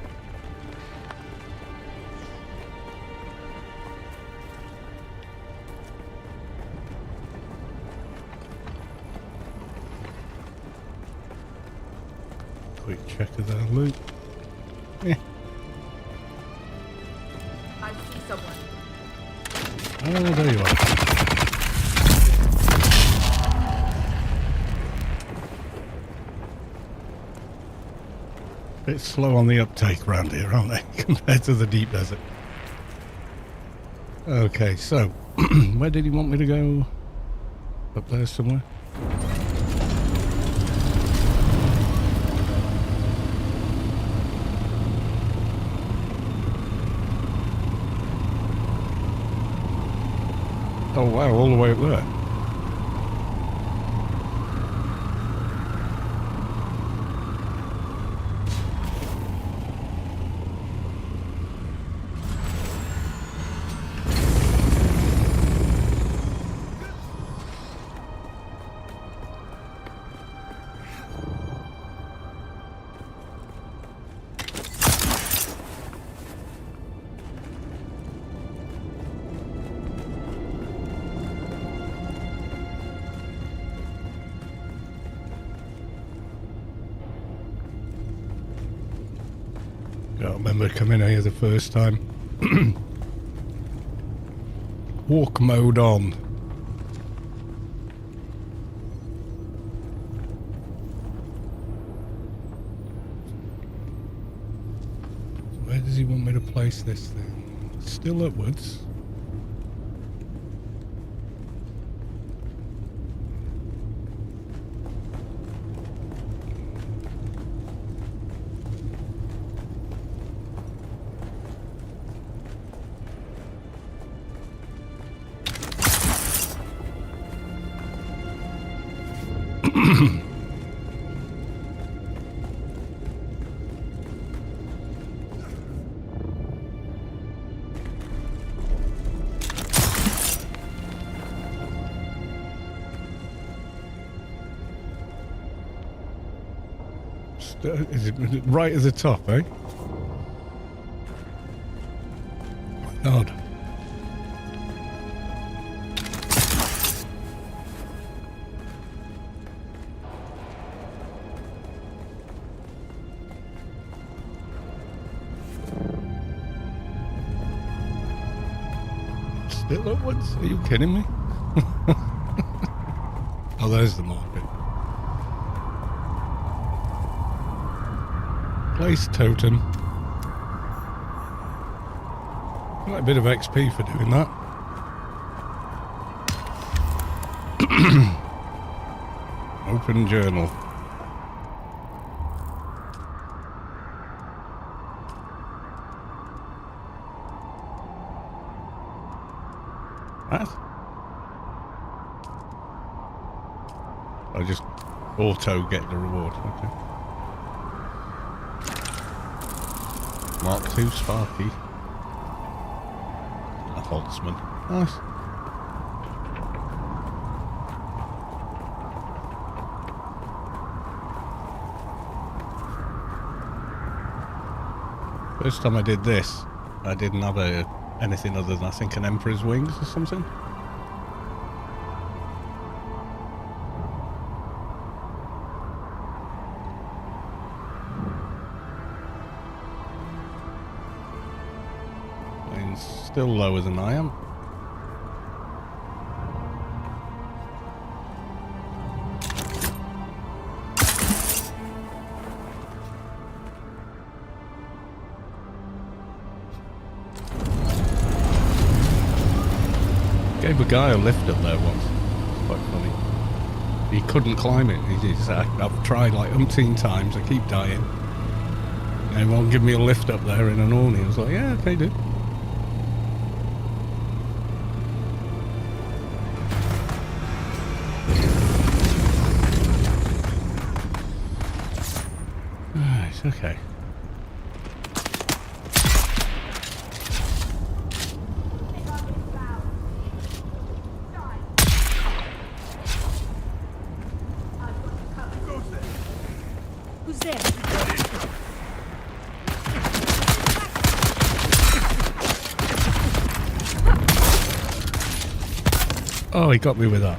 Quick check of their loot. Yeah. I see someone. Oh, there you are. Bit slow on the uptake around here, aren't they, compared to the deep desert? Okay, so where did he want me to go? Up there somewhere? Oh wow, all the way up there. Don't remember coming here the first time. Walk mode on. Where does he want me to place this thing? Still upwards. Is it right at the top, eh? My God. Still upwards? Are you kidding me? Oh, there's the market. Place totem. Quite a bit of XP for doing that. Open journal. What? I just auto get the reward. Okay. Mark II Sparky. A Holtzman. Nice. First time I did this, I didn't have anything other than I think an Emperor's Wings or something. Still lower than I am. Gave a guy a lift up there once. It's quite funny. He couldn't climb it. I've tried like umpteen times. I keep dying. And he won't give me a lift up there in an awning. I was like, yeah, okay, dude. Okay. Who's there? Oh, he got me with that.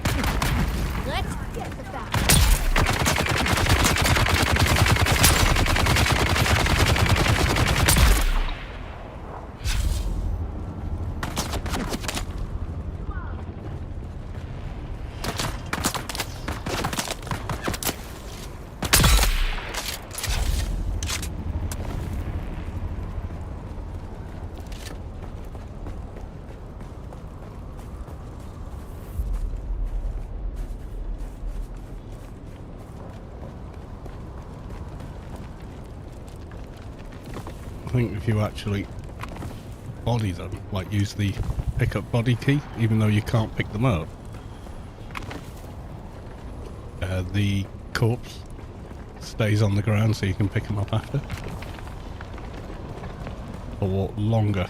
Let's get the back. I think if you actually body them, like use the pickup body key, even though you can't pick them up, the corpse stays on the ground so you can pick them up after. Or longer.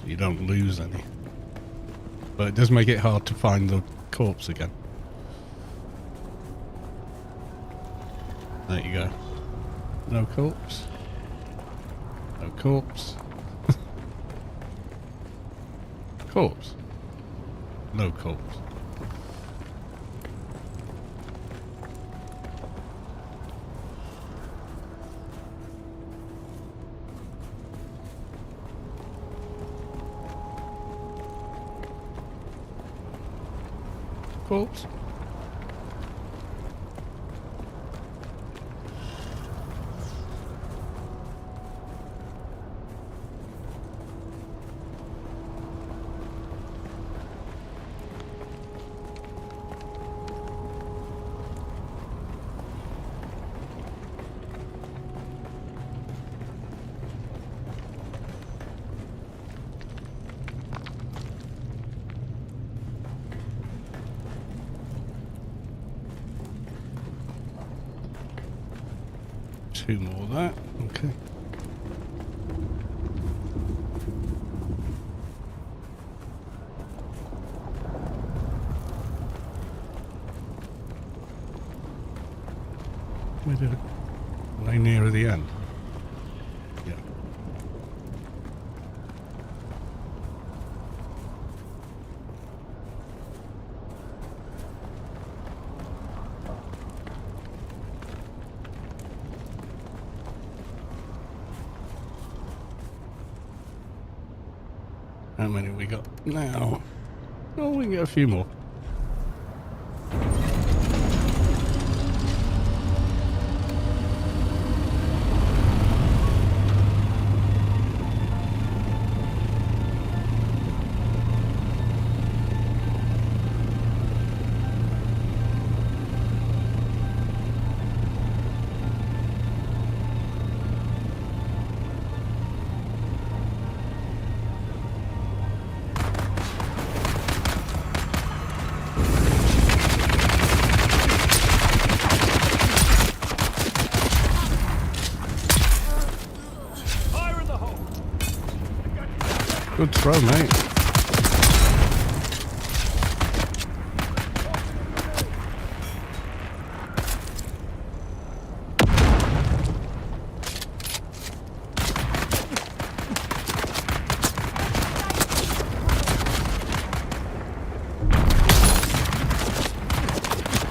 You don't lose any. But it does make it hard to find the corpse again. There you go. No corpse. No corpse. corpse? No corpse. Corpse? Two more of that. Okay. Where did it? Way near the end. Yeah. How many we got now? Oh, we can get a few more. Good throw, mate.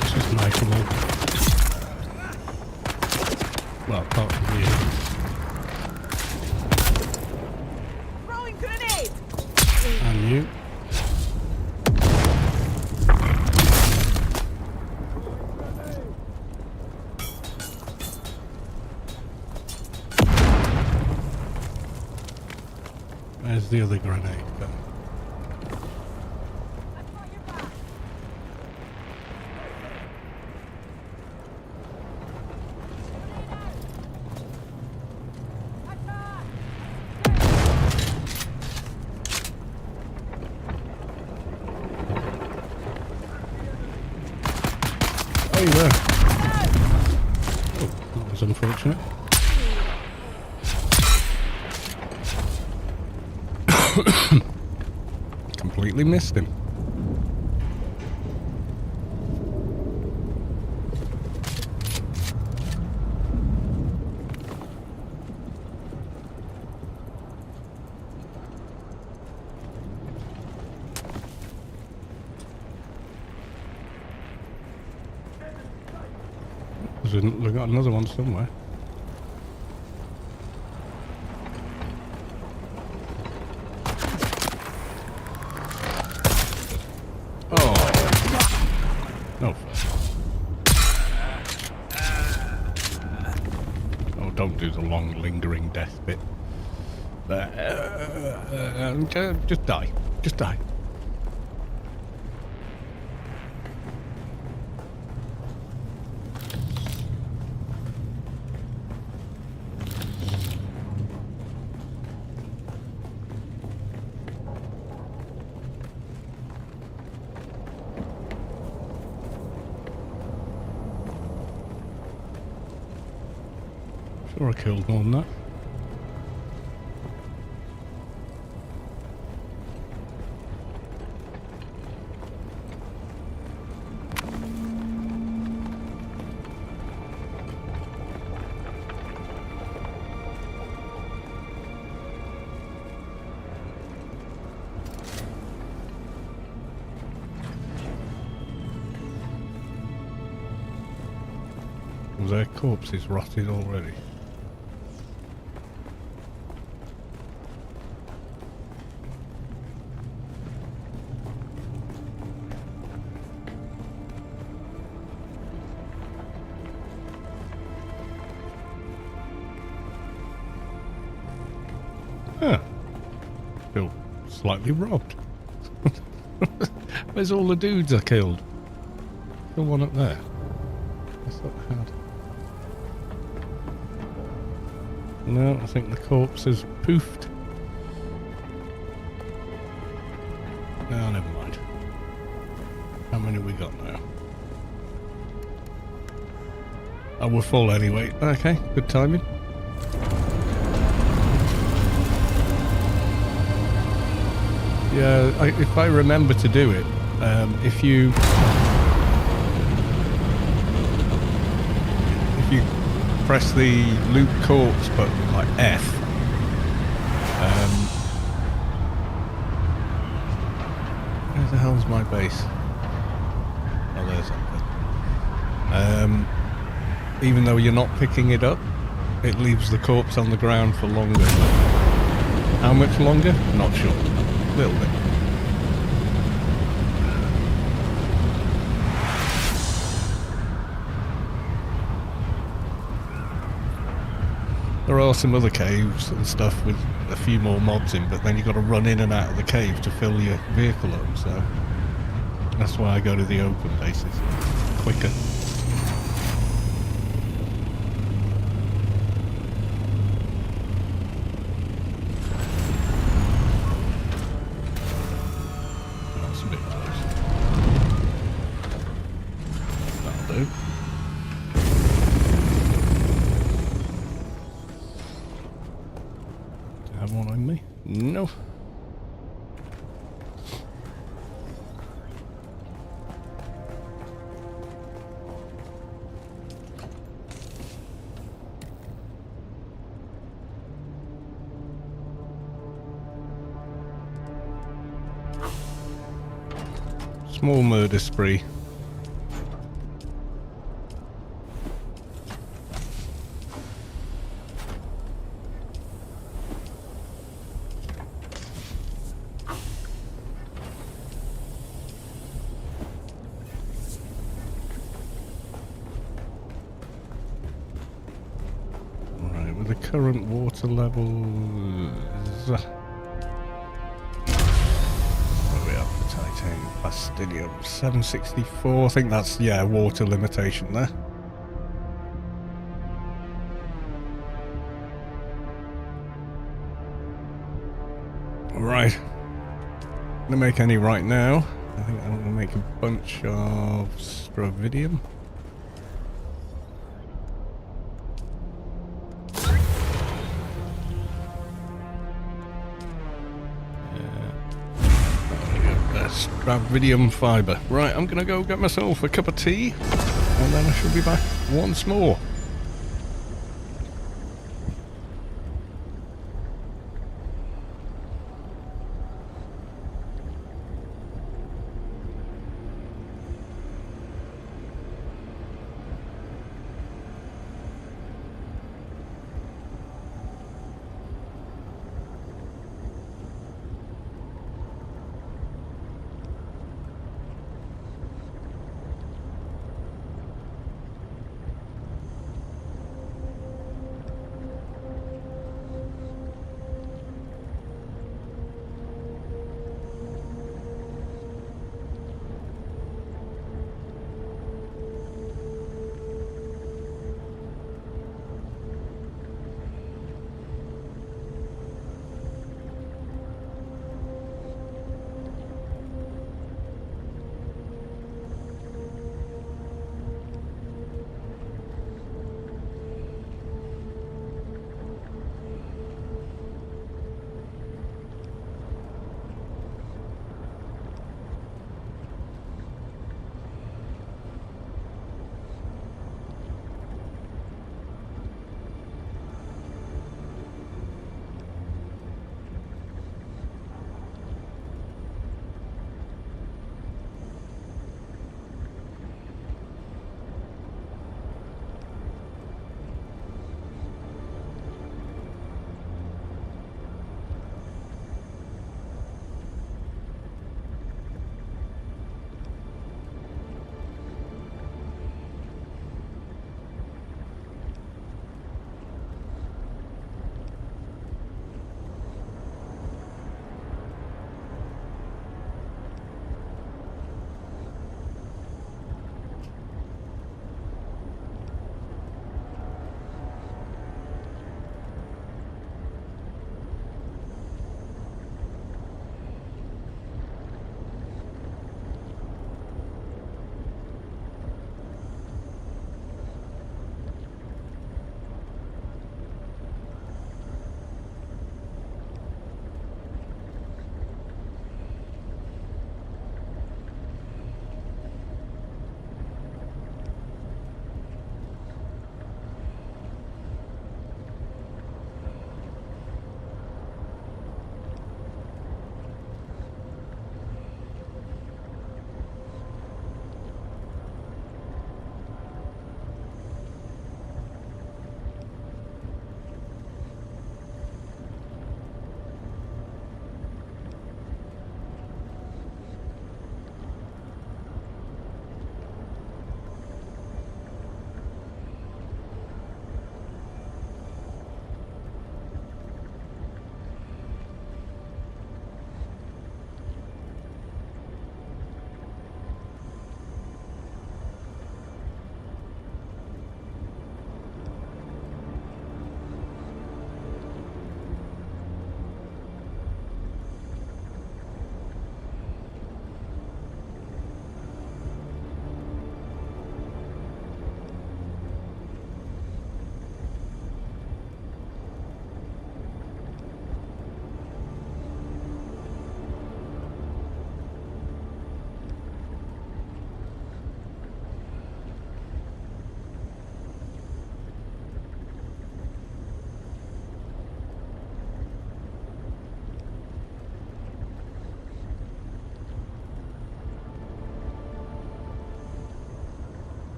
It's just knifeable. Well, apart from you. And you. Where's the other grenade go? Oh, you were. Oh, that was unfortunate. Completely missed him. We've got another one somewhere. Oh. No. Oh, don't do the long, lingering death bit. Just die. Just die. Sure I killed more than that. Their corpse is rotted already. Huh. Feel slightly robbed. Where's all the dudes I killed? The one up there. I thought I had. No, I think the corpse has poofed. No, never mind. How many we got now? Oh, we're full anyway. Okay, good timing. Yeah, if I remember to do it, if you press the loot corpse button, like F, where the hell's my base? Oh, there's something. Even though you're not picking it up, it leaves the corpse on the ground for longer. How much longer? Not sure. A little bit. There are some other caves and stuff with a few more mobs in, but then you've got to run in and out of the cave to fill your vehicle up, so that's why I go to the open bases. Quicker. That's a bit close. That'll do. Have one on me? No. Small murder spree. The current water levels. Where are we at for titanium plastidium? 764. I think that's, yeah, water limitation there. Right. I'm gonna make any right now. I think I'm gonna make a bunch of stravidium. Stravidium fibre. Right, I'm gonna go get myself a cup of tea and then I shall be back once more.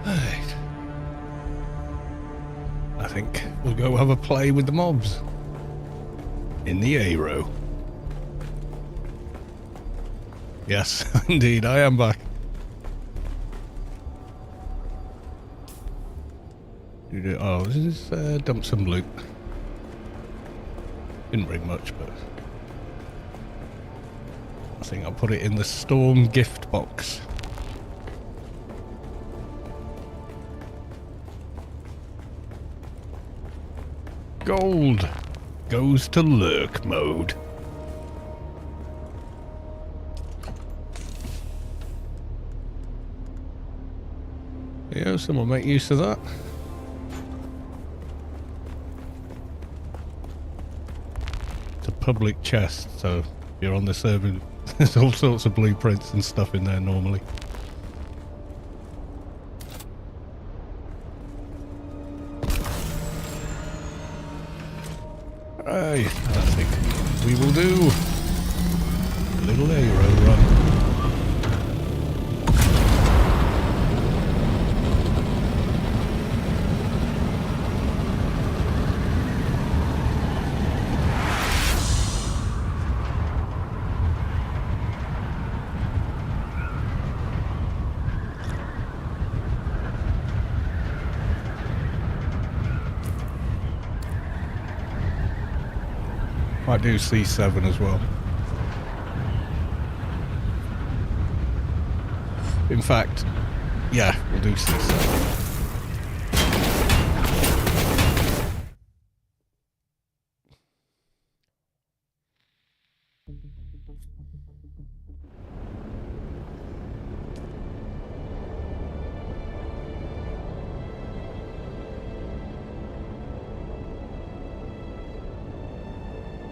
Right. I think we'll go have a play with the mobs. In the aero. Yes, indeed, I am back. Oh, this is dump some loot. Didn't bring much, but I think I'll put it in the storm gift box. Gold goes to lurk mode. Yeah, someone make use of that. It's a public chest, so if you're on the server, there's all sorts of blueprints and stuff in there normally. Right, I think we will do a little aero run. Might do C7 as well. In fact, yeah, we'll do C7.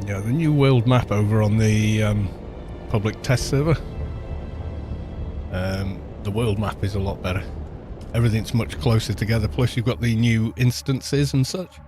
Yeah, the new world map over on the public test server. The world map is a lot better. Everything's much closer together, plus you've got the new instances and such.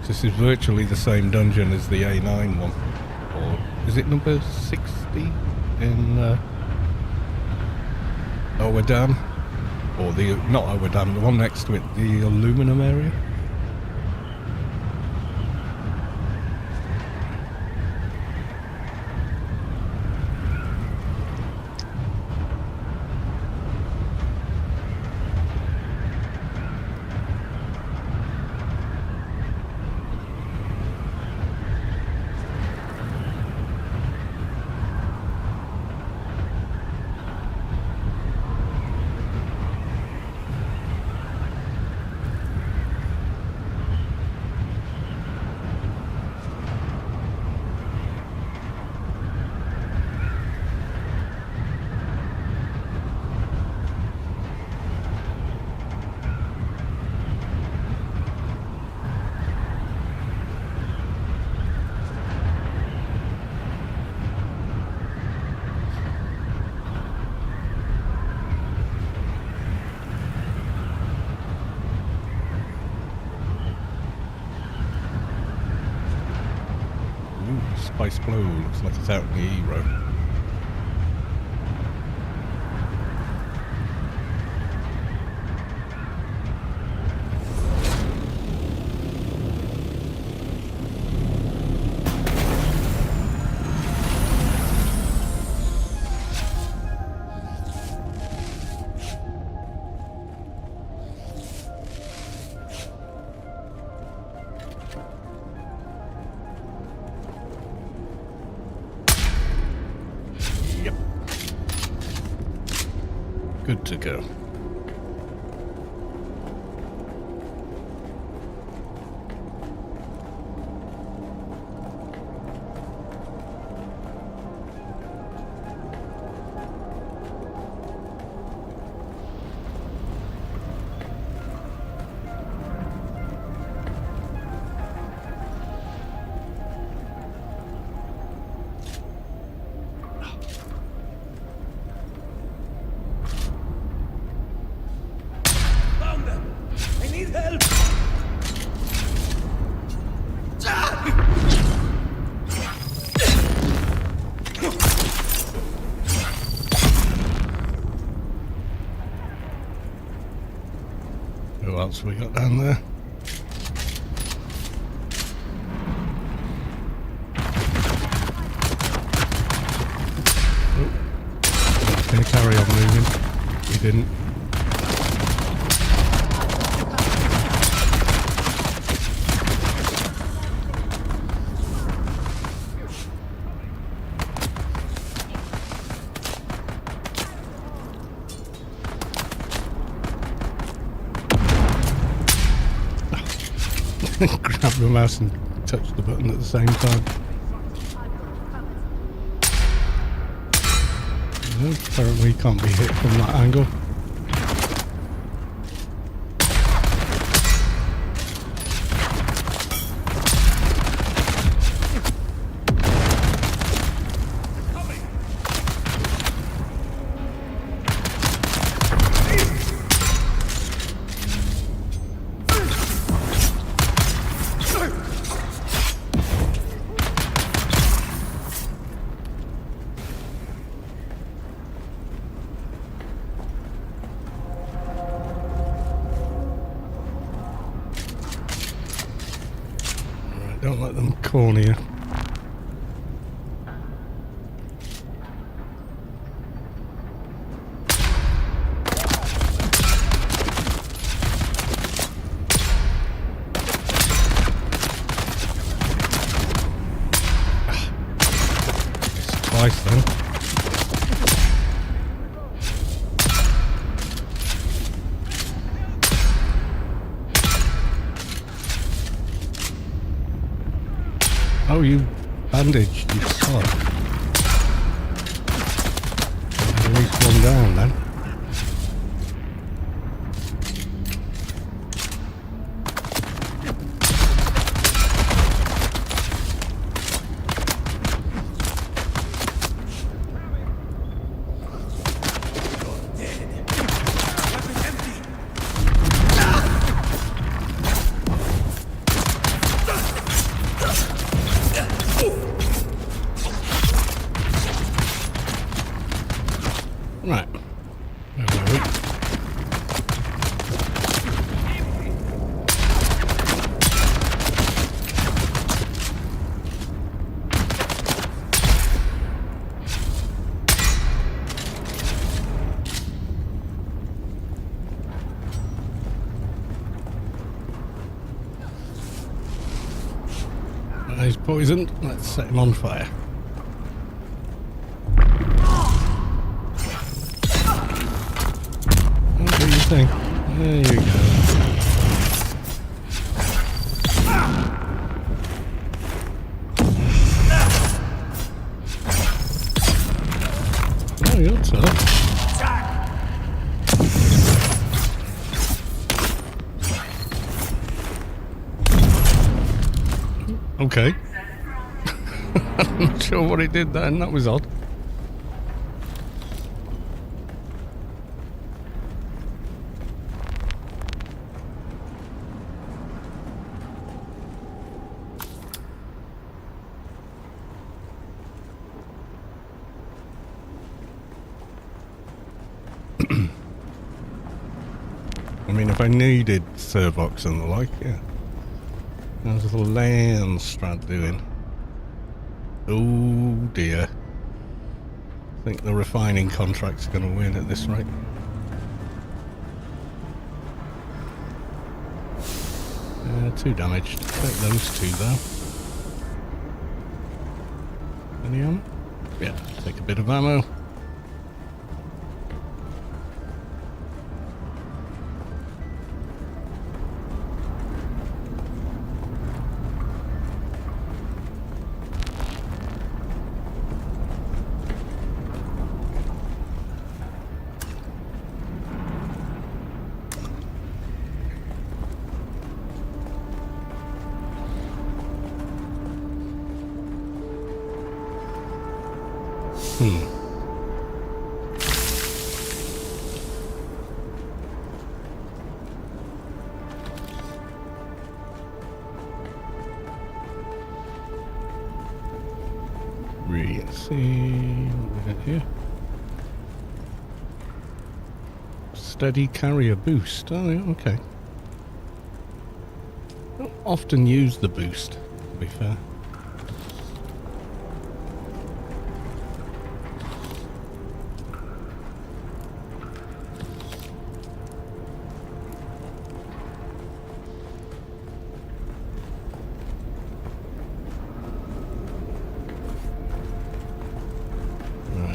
This is virtually the same dungeon as the A9 one. Or is it number 60 in Owerdam? Or the, not Owerdam, the one next to it, the aluminum area? Spice Blue looks like it's out in the E road. Good to go. Who else we got down there? Oh. Gonna carry on moving. He didn't. Grab the mouse and touch the button at the same time. Apparently can't be hit from that angle. Don't let them corner you. It's twice then. Oh, you bandaged, you son. At least one down then. Right. Where were we? He's poisoned. Let's set him on fire. Thing. There you go. Oh, you're tough. Okay. I'm not sure what it did then. That was odd. I mean, if I needed Servox and the like, yeah. How's the Landstrad doing? Oh dear. I think the refining contract's going to win at this rate. Two damaged. Take those two though. Any ammo? Yeah, take a bit of ammo. Let's see what we got here. Steady carrier boost. Oh, yeah, okay. Don't often use the boost, to be fair.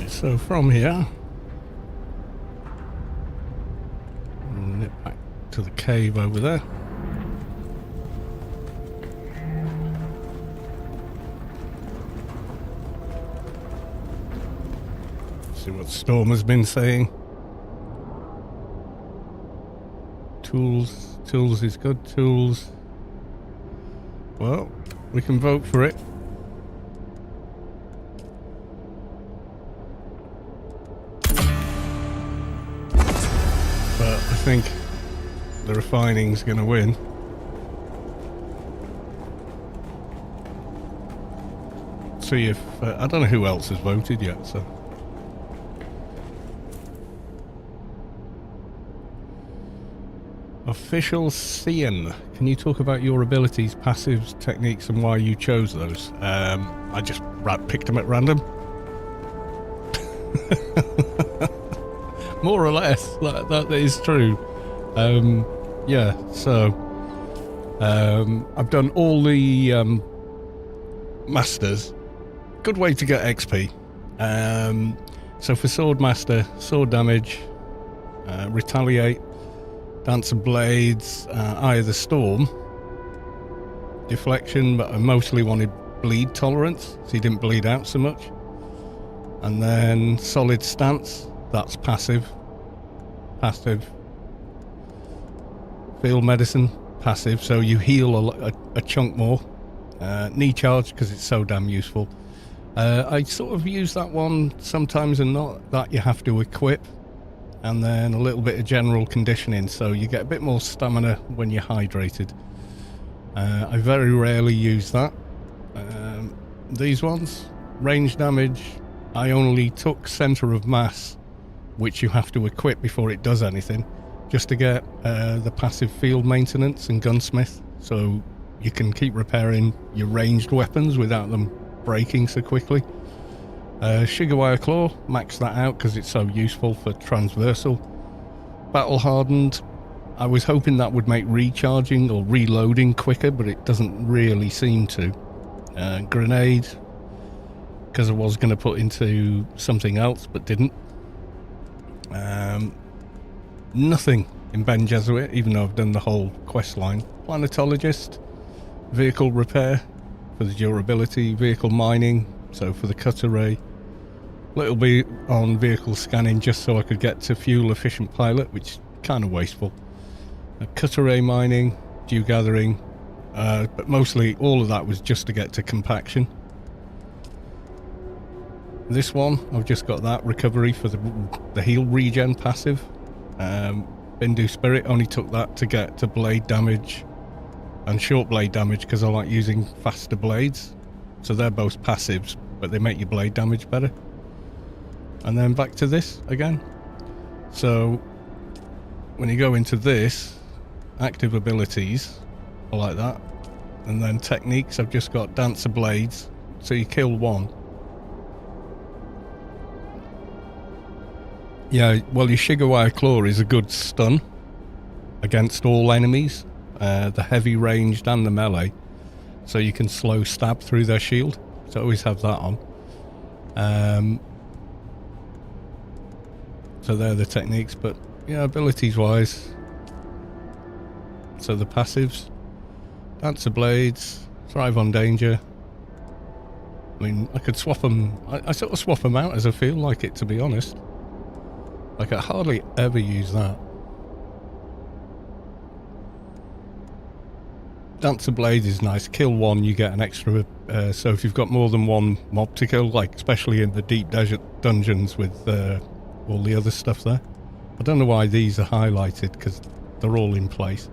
So from here, nip back to the cave over there. See what Storm has been saying. Tools is good. Tools. Well, we can vote for it. I think the refining's going to win. See if I don't know who else has voted yet. So official Cian, can you talk about your abilities, passives, techniques, and why you chose those? I just picked them at random. More or less, that is true. Yeah, so I've done all the masters. Good way to get XP. So for sword master, sword damage, retaliate, dance of blades, eye of the storm, deflection, but I mostly wanted bleed tolerance, so you didn't bleed out so much. And then solid stance. That's passive. Field medicine, passive, so you heal a chunk more. Knee charge, because it's so damn useful. I sort of use that one sometimes and not. That you have to equip. And then a little bit of general conditioning, so you get a bit more stamina when you're hydrated. I very rarely use that. These ones, range damage, I only took center of mass, which you have to equip before it does anything, just to get the passive field maintenance and gunsmith, so you can keep repairing your ranged weapons without them breaking so quickly. Shigarwire Claw, max that out because it's so useful for transversal. Battle Hardened, I was hoping that would make recharging or reloading quicker, but it doesn't really seem to. Grenade, because I was going to put into something else but didn't. Nothing in Ben Jesuit, even though I've done the whole quest line. Planetologist, vehicle repair for the durability, vehicle mining, so for the cut array. Little bit on vehicle scanning just so I could get to fuel efficient pilot, which is kind of wasteful. Cut array mining, dew gathering, but mostly all of that was just to get to compaction. This one, I've just got that recovery for the heal regen passive. Bindu Spirit, only took that to get to blade damage and short blade damage because I like using faster blades. So they're both passives, but they make your blade damage better. And then back to this again. So when you go into this, active abilities, I like that. And then techniques, I've just got Dancer Blades, so you kill one. Yeah, well, your Shigarwire Claw is a good stun against all enemies, the heavy ranged and the melee, so you can slow stab through their shield, so always have that on. So they're the techniques, but yeah, abilities wise, so the passives, Dancer Blades, Thrive on Danger. I mean, I could swap them, I sort of swap them out as I feel like it, to be honest. Like, I hardly ever use that. Dancer Blades is nice. Kill one, you get an extra So if you've got more than one mob to kill, like especially in the deep desert dungeons with all the other stuff there. I don't know why these are highlighted, because they're all in place,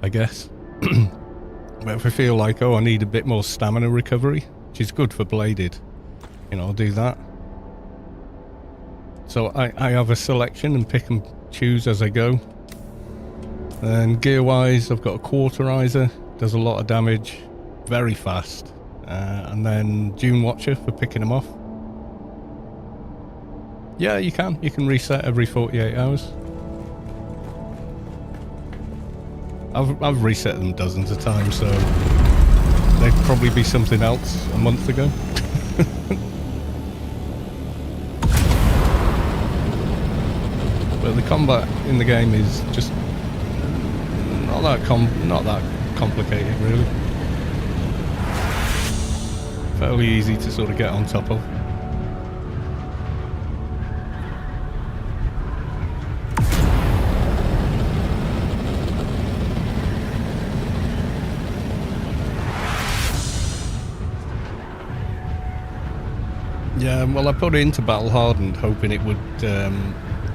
I guess. But if I feel like, oh, I need a bit more stamina recovery, which is good for bladed, you know, I'll do that. So I have a selection and pick and choose as I go. And gear-wise, I've got a cauterizer, does a lot of damage, very fast. And then Dune Watcher for picking them off. Yeah, you can reset every 48 hours. I've reset them dozens of times, so they'd probably be something else a month ago. But the combat in the game is just not that complicated, really. Fairly easy to sort of get on top of. Yeah, well, I put it into Battle Hardened hoping it would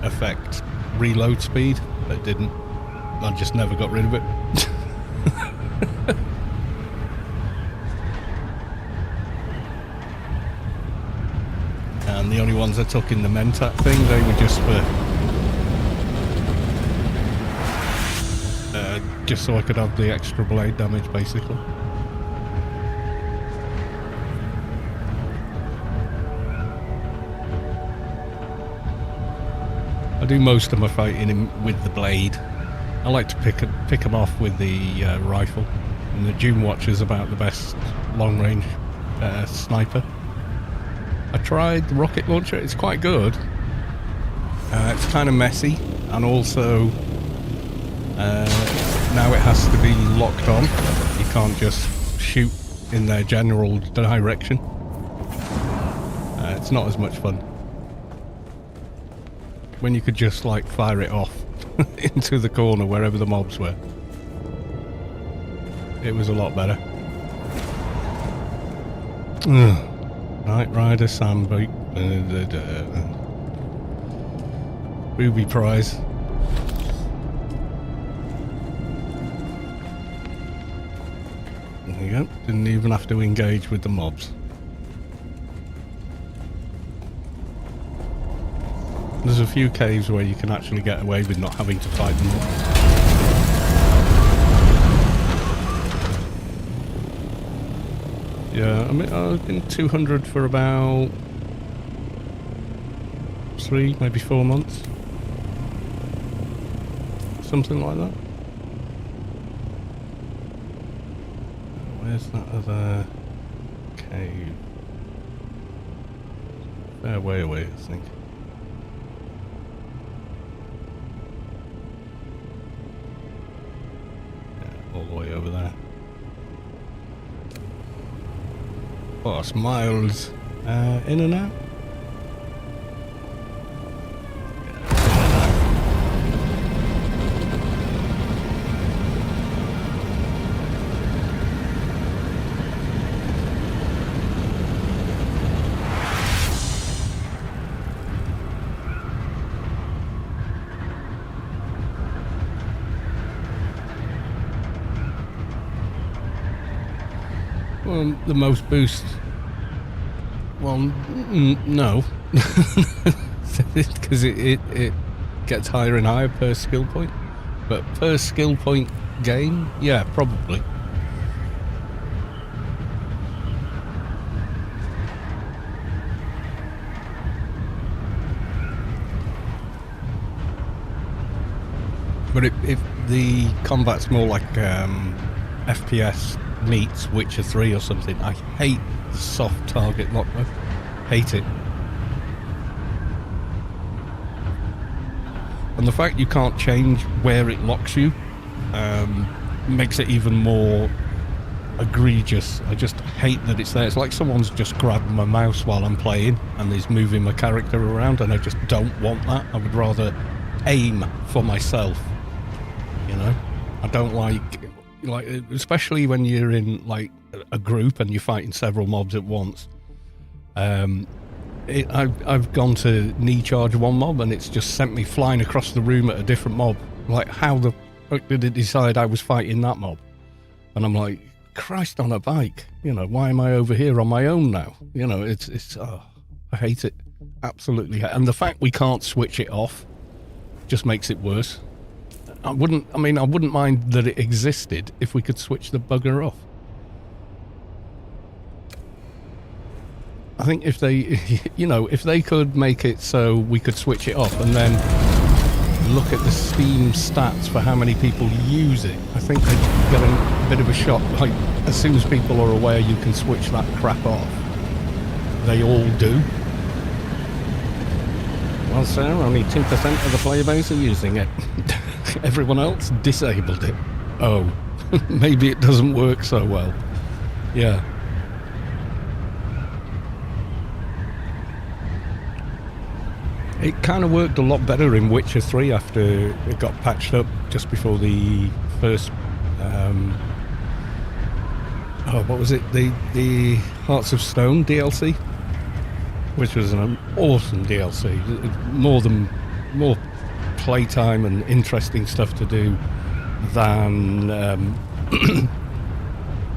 affect reload speed, but it didn't. I just never got rid of it. And the only ones I took in the Mentat thing, they were just for just so I could have the extra blade damage, basically. I do most of my fighting with the blade. I like to pick them off with the rifle, and the Dune Watcher's about the best long-range sniper. I tried the rocket launcher, it's quite good. It's kind of messy, and also now it has to be locked on. You can't just shoot in their general direction. It's not as much fun. When you could just like fire it off into the corner wherever the mobs were. It was a lot better. Night Rider Sandbeak. Booby prize. There you go. Didn't even have to engage with the mobs. There's a few caves where you can actually get away with not having to fight them. Yeah, I mean, I've been 200 for about 3, maybe 4 months. Something like that. Where's that other cave? Fair way away, I think. All the way over there. Oh, it's miles in and out. Well, the most boost. Well, no, because it gets higher and higher per skill point. But per skill point gain, yeah, probably. But if the combat's more like FPS meets Witcher 3 or something, I hate the soft target lock mode. Hate it. And the fact you can't change where it locks you makes it even more egregious. I just hate that it's there. It's like someone's just grabbed my mouse while I'm playing and is moving my character around, and I just don't want that. I would rather aim for myself, you know? I don't like especially when you're in like a group and you're fighting several mobs at once. I've gone to knee charge one mob and it's just sent me flying across the room at a different mob. Like, how the fuck did it decide I was fighting that mob? And I'm like, Christ on a bike, you know, why am I over here on my own now? You know, it's I hate it, absolutely. And the fact we can't switch it off just makes it worse. I wouldn't mind that it existed if we could switch the bugger off. I think if they, you know, if they could make it so we could switch it off and then look at the Steam stats for how many people use it, I think they'd get a bit of a shot. Like, as soon as people are aware you can switch that crap off, they all do. Well, sir, only 2% of the player base are using it. Everyone else disabled it. Oh, maybe it doesn't work so well. Yeah. It kind of worked a lot better in Witcher 3 after it got patched up just before the first, what was it? The Hearts of Stone DLC, which was an awesome DLC. More playtime and interesting stuff to do than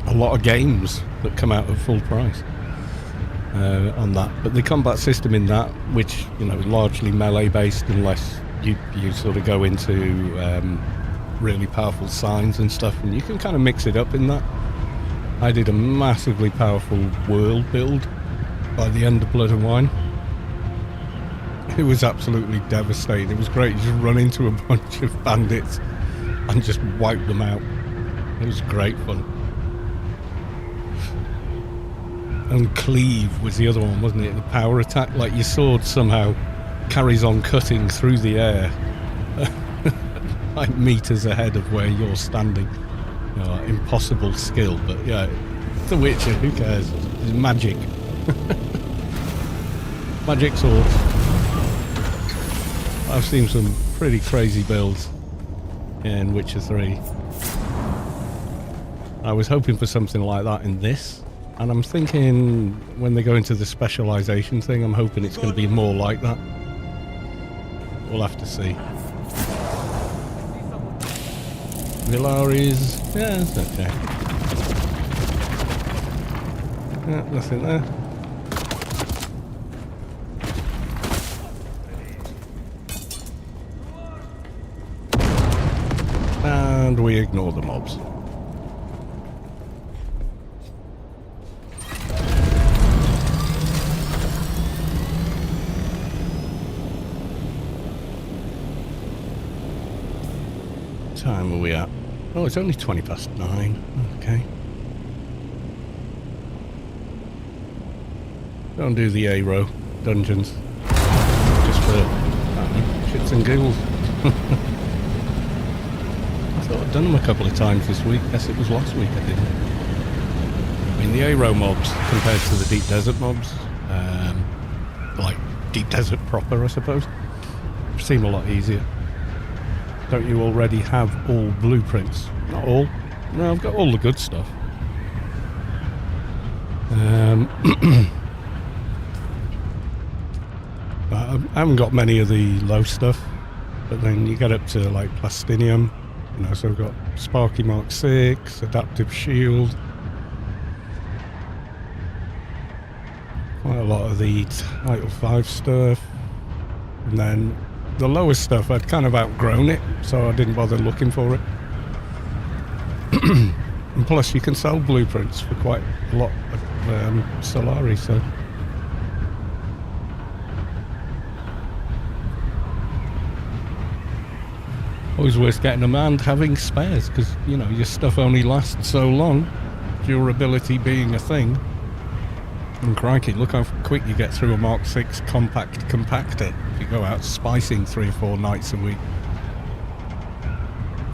a lot of games that come out at full price. On that, but the combat system in that, which, you know, largely melee based unless you sort of go into really powerful signs and stuff, and you can kind of mix it up in that. I did a massively powerful world build by the end of Blood and Wine. It was absolutely devastating. It was great. You just run into a bunch of bandits and just wipe them out. It was great fun. And Cleave was the other one, wasn't it? The power attack, like your sword somehow carries on cutting through the air like meters ahead of where you're standing. You know, like impossible skill, but yeah, The Witcher, who cares? It's magic. Magic sword. I've seen some pretty crazy builds in Witcher 3. I was hoping for something like that in this. And I'm thinking when they go into the specialization thing, I'm hoping it's going to be more like that. We'll have to see. Villari's, yeah, it's okay. Yeah, nothing there. And we ignore the mobs. Time are we at? Oh, it's only 9:20. Okay. Don't do the A-row dungeons. Just for shits and giggles. I thought I'd done them a couple of times this week. Guess it was last week I didn't. I mean, the A-row mobs compared to the deep desert mobs, like deep desert proper, I suppose, seem a lot easier. Don't you already have all blueprints? Not all. No, I've got all the good stuff. I haven't got many of the low stuff, but then you get up to like Plastinium, you know, so I've got Sparky Mark 6, Adaptive Shield, quite a lot of the Title 5 stuff, and then the lowest stuff, I'd kind of outgrown it, so I didn't bother looking for it. And plus, you can sell blueprints for quite a lot of Solari, so... Always worth getting them and having spares, because, you know, your stuff only lasts so long, durability being a thing. And crikey, look how quick you get through a Mark 6 compact compactor if you go out spicing 3 or 4 nights a week.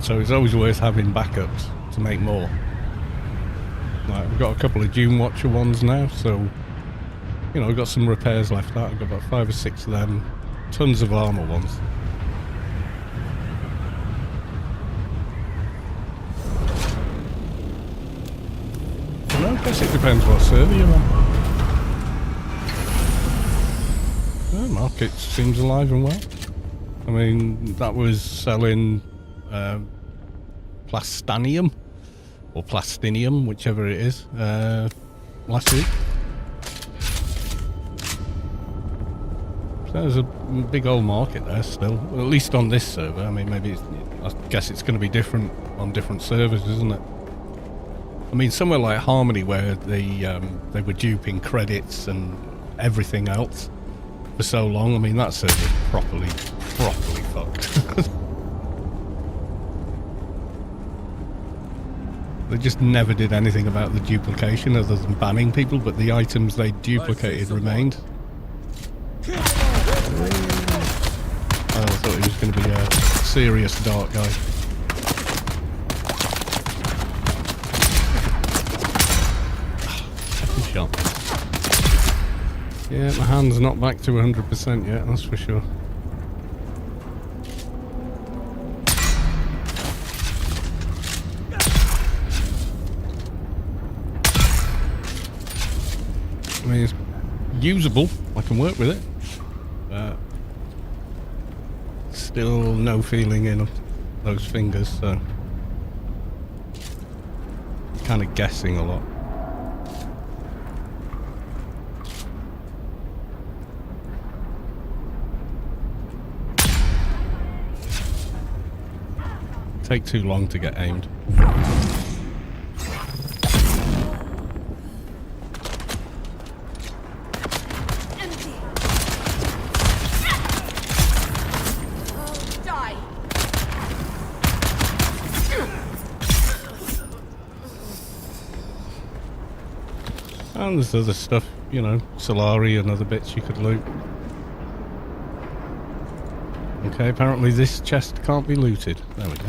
So it's always worth having backups to make more. Like, we've got a couple of Dune Watcher ones now, so, you know, we've got some repairs left out. I've got about 5 or 6 of them, tons of armour ones. No, I guess it depends what server you're on. The market seems alive and well. I mean, that was selling plastanium or plastinium, whichever it is, last week. So there's a big old market there still, well, at least on this server. I mean, maybe I guess it's going to be different on different servers, isn't it? I mean, somewhere like Harmony, where they were duping credits and everything else for so long. I mean, that server's properly fucked. They just never did anything about the duplication other than banning people, but the items they duplicated remained. I thought he was going to be a serious dark guy. Second shot. Yeah, my hand's not back to 100% yet, that's for sure. I mean, it's usable. I can work with it. Still no feeling in those fingers, so kind of guessing a lot. Take too long to get aimed. And there's other stuff, you know, Solari and other bits you could loot. Okay, apparently this chest can't be looted. There we go.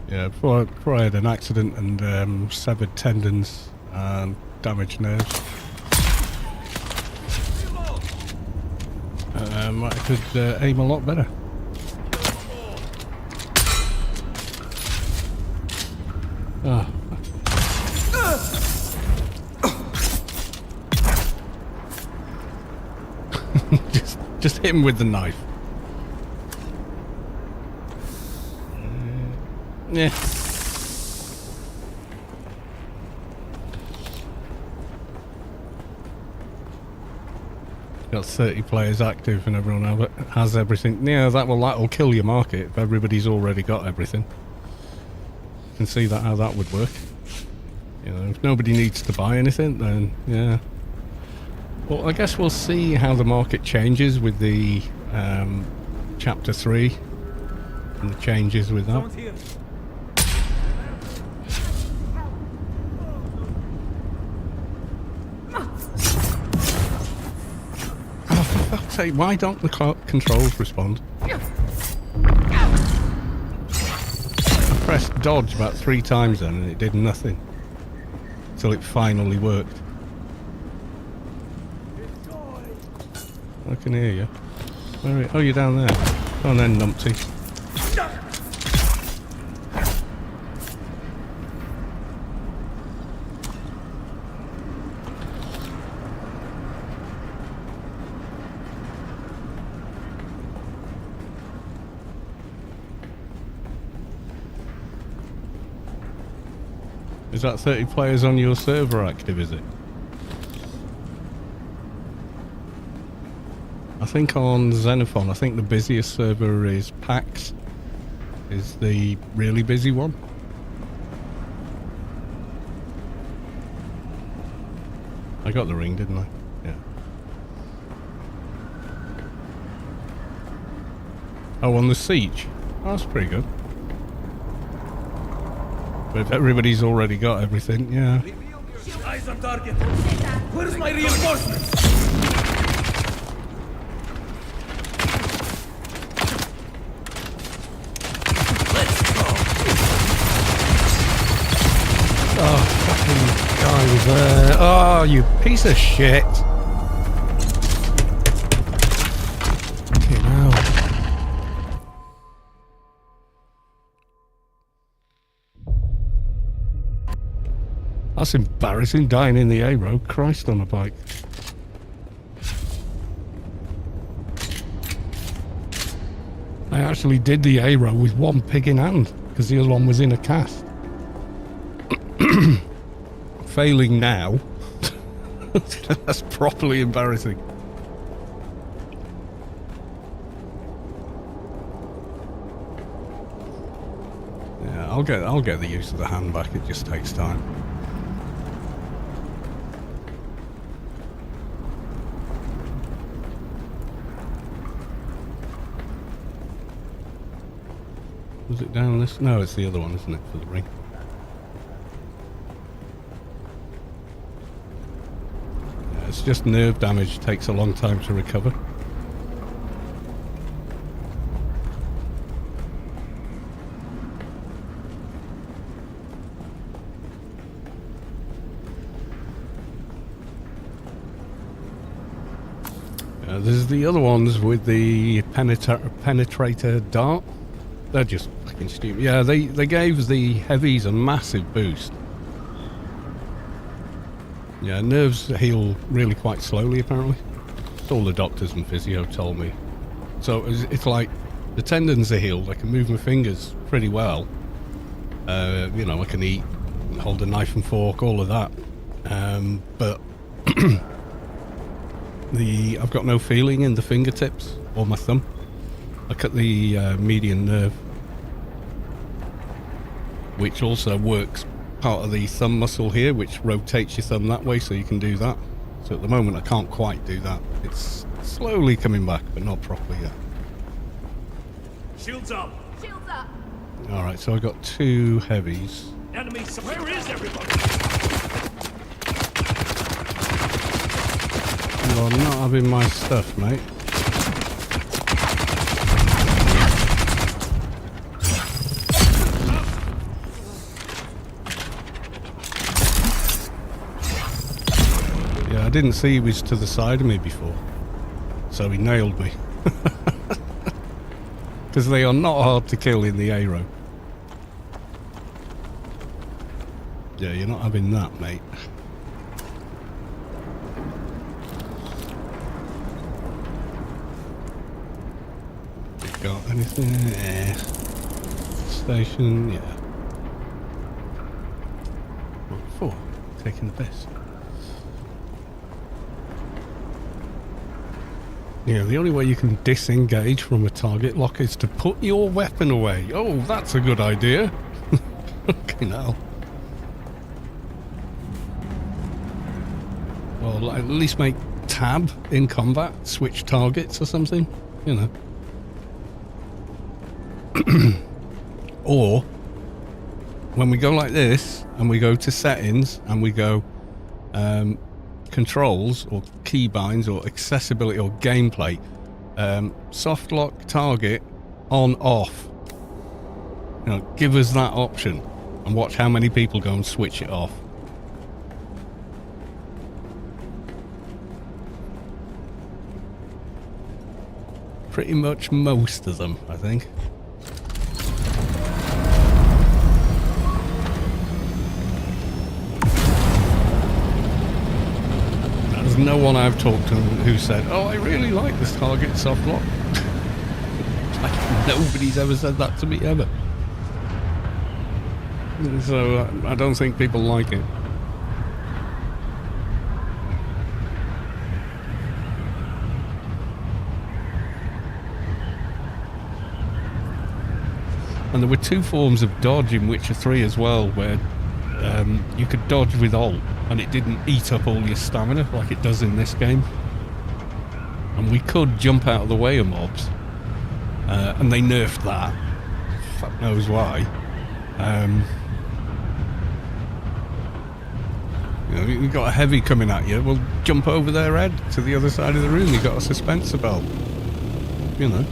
Yeah, before I had an accident and severed tendons and damaged nerves. I could aim a lot better. Oh. just hit him with the knife. Yeah. Got 30 players active and everyone has everything. Yeah, that'll kill your market if everybody's already got everything. Can see that how that would work. You know, if nobody needs to buy anything, then yeah. Well, I guess we'll see how the market changes with the chapter 3 and the changes with that. Oh, for fuck's sake, why don't the controls respond? I pressed dodge about 3 times then and it did nothing until it finally worked. I can hear you. Where are you? Oh, you're down there. Go on then, numpty. Is that 30 players on your server active, is it? I think on Xenophon, I think the busiest server is PAX, is the really busy one. I got the ring, didn't I? Yeah. Oh, on the siege? Oh, that's pretty good. But if everybody's already got everything, yeah. Eyes on target. Where's my reinforcements? Oh, fucking guy was there. Oh, you piece of shit. Fucking hell. That's embarrassing, dying in the A road. Christ on a bike. I actually did the A row with one pig in hand because the other one was in a cast. Failing now. That's properly embarrassing. Yeah, I'll get the use of the hand back. It just takes time. Was it down this? No, it's the other one, isn't it, for the ring? Yeah, it's just nerve damage. Takes a long time to recover. There's the other ones with the penetrator dart. They're just fucking stupid. Yeah, they gave the heavies a massive boost. Yeah, nerves heal really quite slowly, apparently. That's all the doctors and physio told me. So it's like the tendons are healed. I can move my fingers pretty well. You know, I can eat, hold a knife and fork, all of that. But I've got no feeling in the fingertips or my thumb. I cut the median nerve, which also works part of the thumb muscle here, which rotates your thumb that way, so you can do that. So at the moment I can't quite do that. It's slowly coming back, but not properly yet. Shields up. Shields up. Alright, so I got 2 heavies. Enemy. Where is everybody? Well, I'm not having my stuff, mate. Yeah, I didn't see he was to the side of me before, so he nailed me. Because they are not hard to kill in the A row. Yeah, you're not having that, mate. Got anything? Yeah. Station, yeah. What for? Taking the piss. Yeah, the only way you can disengage from a target lock is to put your weapon away. Oh, that's a good idea. Okay, now. Well, at least make tab in combat, switch targets or something, you know. Or when we go like this and we go to settings and we go controls or keybinds or accessibility or gameplay, soft lock target on off, you know, give us that option and watch how many people go and switch it off. Pretty much most of them, I think. No one I've talked to who said, oh, I really like this target soft lock. Like, nobody's ever said that to me ever. So I don't think people like it. And there were 2 forms of dodge in Witcher 3 as well, where you could dodge with Alt and it didn't eat up all your stamina like it does in this game. And we could jump out of the way of mobs, and they nerfed that. Fuck knows why. You know, you've got a heavy coming at you, well, jump over their head to the other side of the room. You've got a dispenser belt, you know.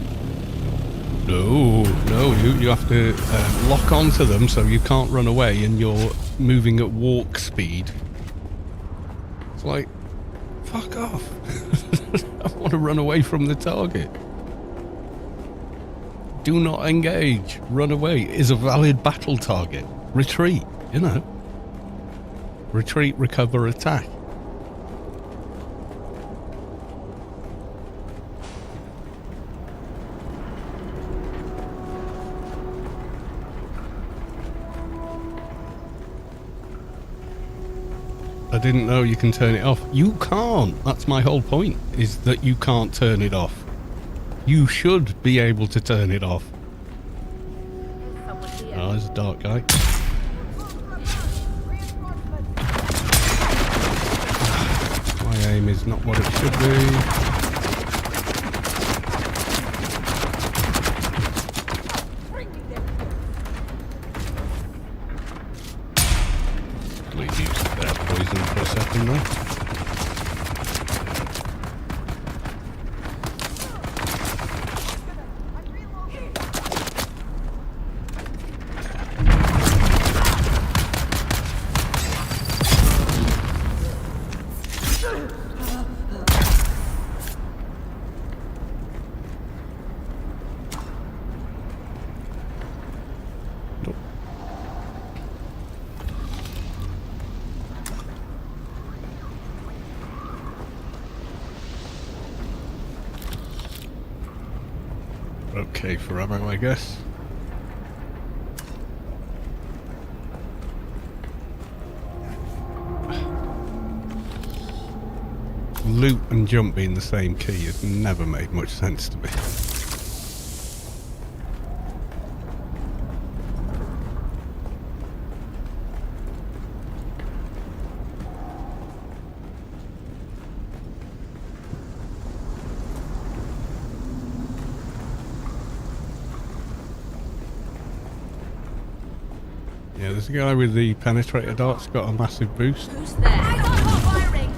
No, you have to lock onto them so you can't run away and you're moving at walk speed. It's like, fuck off. I want to run away from the target. Do not engage. Run away is a valid battle target. Retreat, you know. Retreat, recover, attack. I didn't know you can turn it off. You can't. That's my whole point, is that you can't turn it off. You should be able to turn it off. Oh, there's a dark guy. My aim is not what it should be. Please use their poison for a second though. Okay, for ammo, I guess. Loot and jump being the same key has never made much sense to me. Yeah, there's a guy with the penetrator dart's got a massive boost. Who's there? I got firing.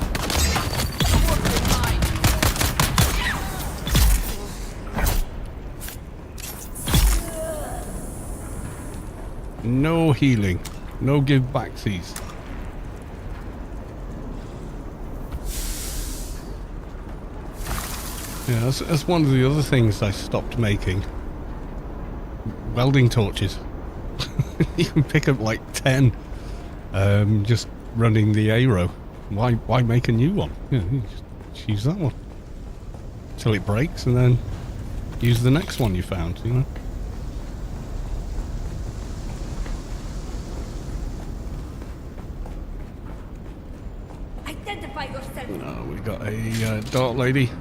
No healing. No give backsies. Yeah, that's one of the other things I stopped making. Welding torches. You can pick up like 10 just running the arrow. Why make a new one? Yeah, you just use that one till it breaks and then use the next one you found, you know. Identify yourself. Oh, we got a dart lady.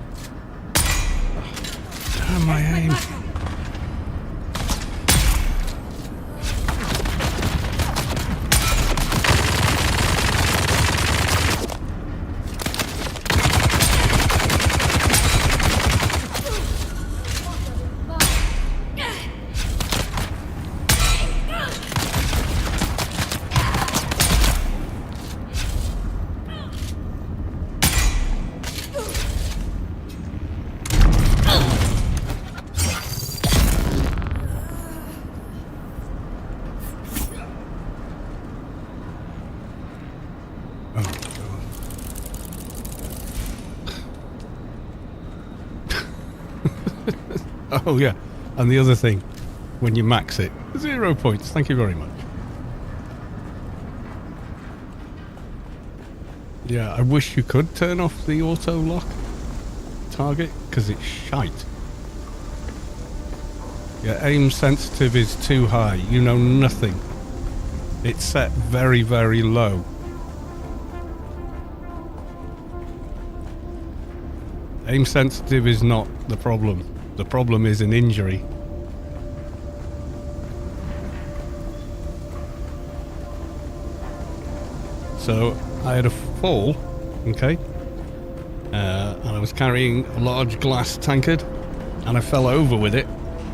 Damn my aim. Oh yeah, and the other thing, when you max it, 0 points, thank you very much. Yeah, I wish you could turn off the auto lock target, because it's shite. Yeah, aim sensitive is too high, you know nothing. It's set very, very low. Aim sensitive is not the problem. The problem is an injury. So I had a fall, okay, and I was carrying a large glass tankard and I fell over with it.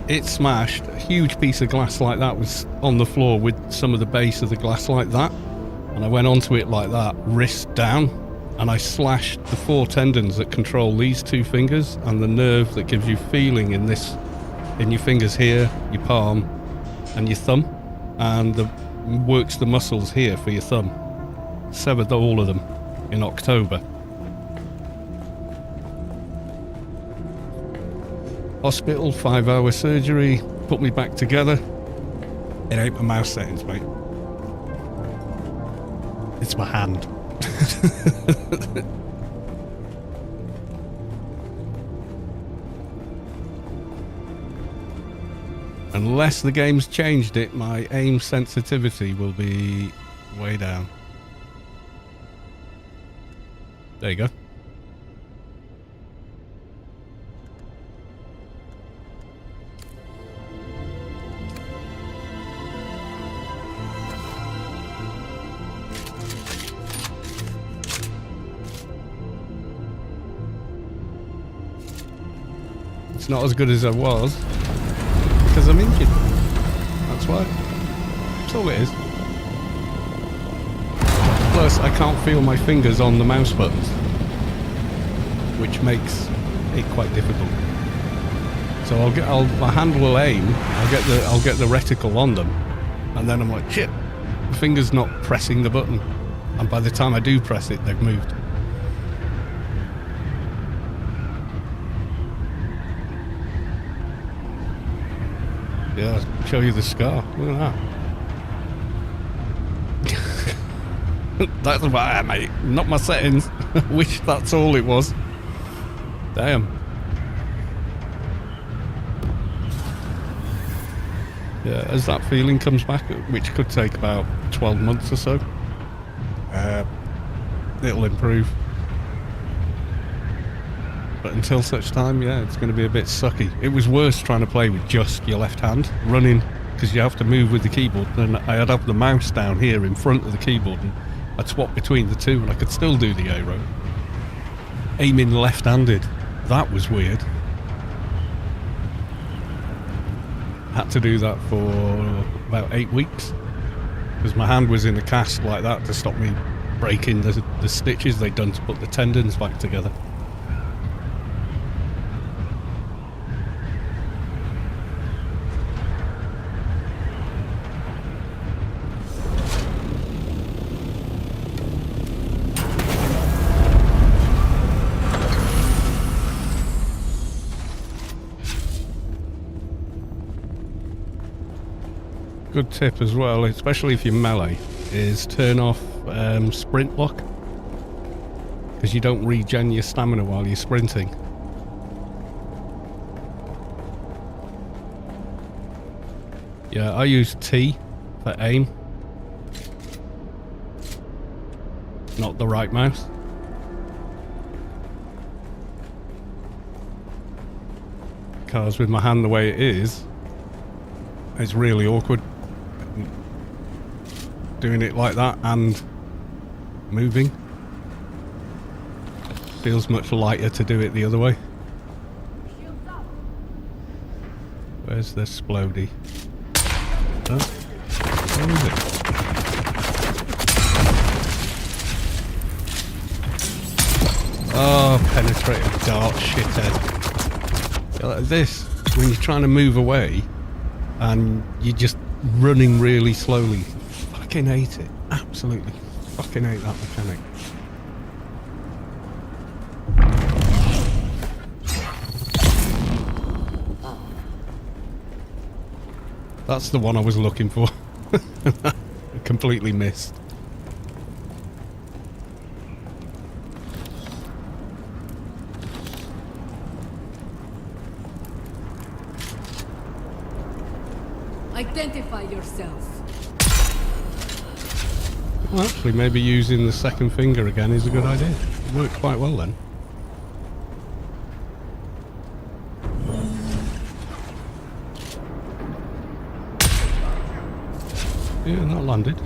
It smashed. A huge piece of glass like that was on the floor with some of the base of the glass like that, and I went onto it like that, wrist down, and I slashed the 4 tendons that control these 2 fingers and the nerve that gives you feeling in your fingers here, your palm and your thumb, and works the muscles here for your thumb. Severed all of them in October. Hospital, 5-hour surgery, put me back together. It ain't my mouse settings, mate. It's my hand. Unless the game's changed it, my aim sensitivity will be way down. There you go. It's not as good as I was because I'm injured. That's why. That's all it is. Plus, I can't feel my fingers on the mouse buttons, which makes it quite difficult. So my hand will aim. I'll get the reticle on them, and then I'm like, shit, the finger's not pressing the button, and by the time I do press it, they've moved. Yeah, I'll show you the scar. Look at that. That's why, mate. Not my settings. Wish that's all it was. Damn. Yeah, as that feeling comes back, which could take about 12 months or so, it'll improve. But until such time, yeah, it's going to be a bit sucky. It was worse trying to play with just your left hand, running, because you have to move with the keyboard. And I'd have the mouse down here in front of the keyboard, and I'd swap between the two, and I could still do the aero. Aiming left-handed, that was weird. Had to do that for about 8 weeks, because my hand was in a cast like that to stop me breaking the stitches they'd done to put the tendons back together. Good tip as well, especially if you're melee, is turn off sprint lock, because you don't regen your stamina while you're sprinting. Yeah, I use T for aim, not the right mouse. Because with my hand the way it is, it's really awkward. Doing it like that and moving feels much lighter to do it the other way. Where's the splody? Oh, where is it? Oh, penetrating dart shithead. Like this, when you're trying to move away and you're just running really slowly. Fucking hate it. Absolutely fucking hate that mechanic. That's the one I was looking for. I completely missed. Identify yourself. Well, actually, maybe using the second finger again is a good idea. It worked quite well then. Yeah, that landed.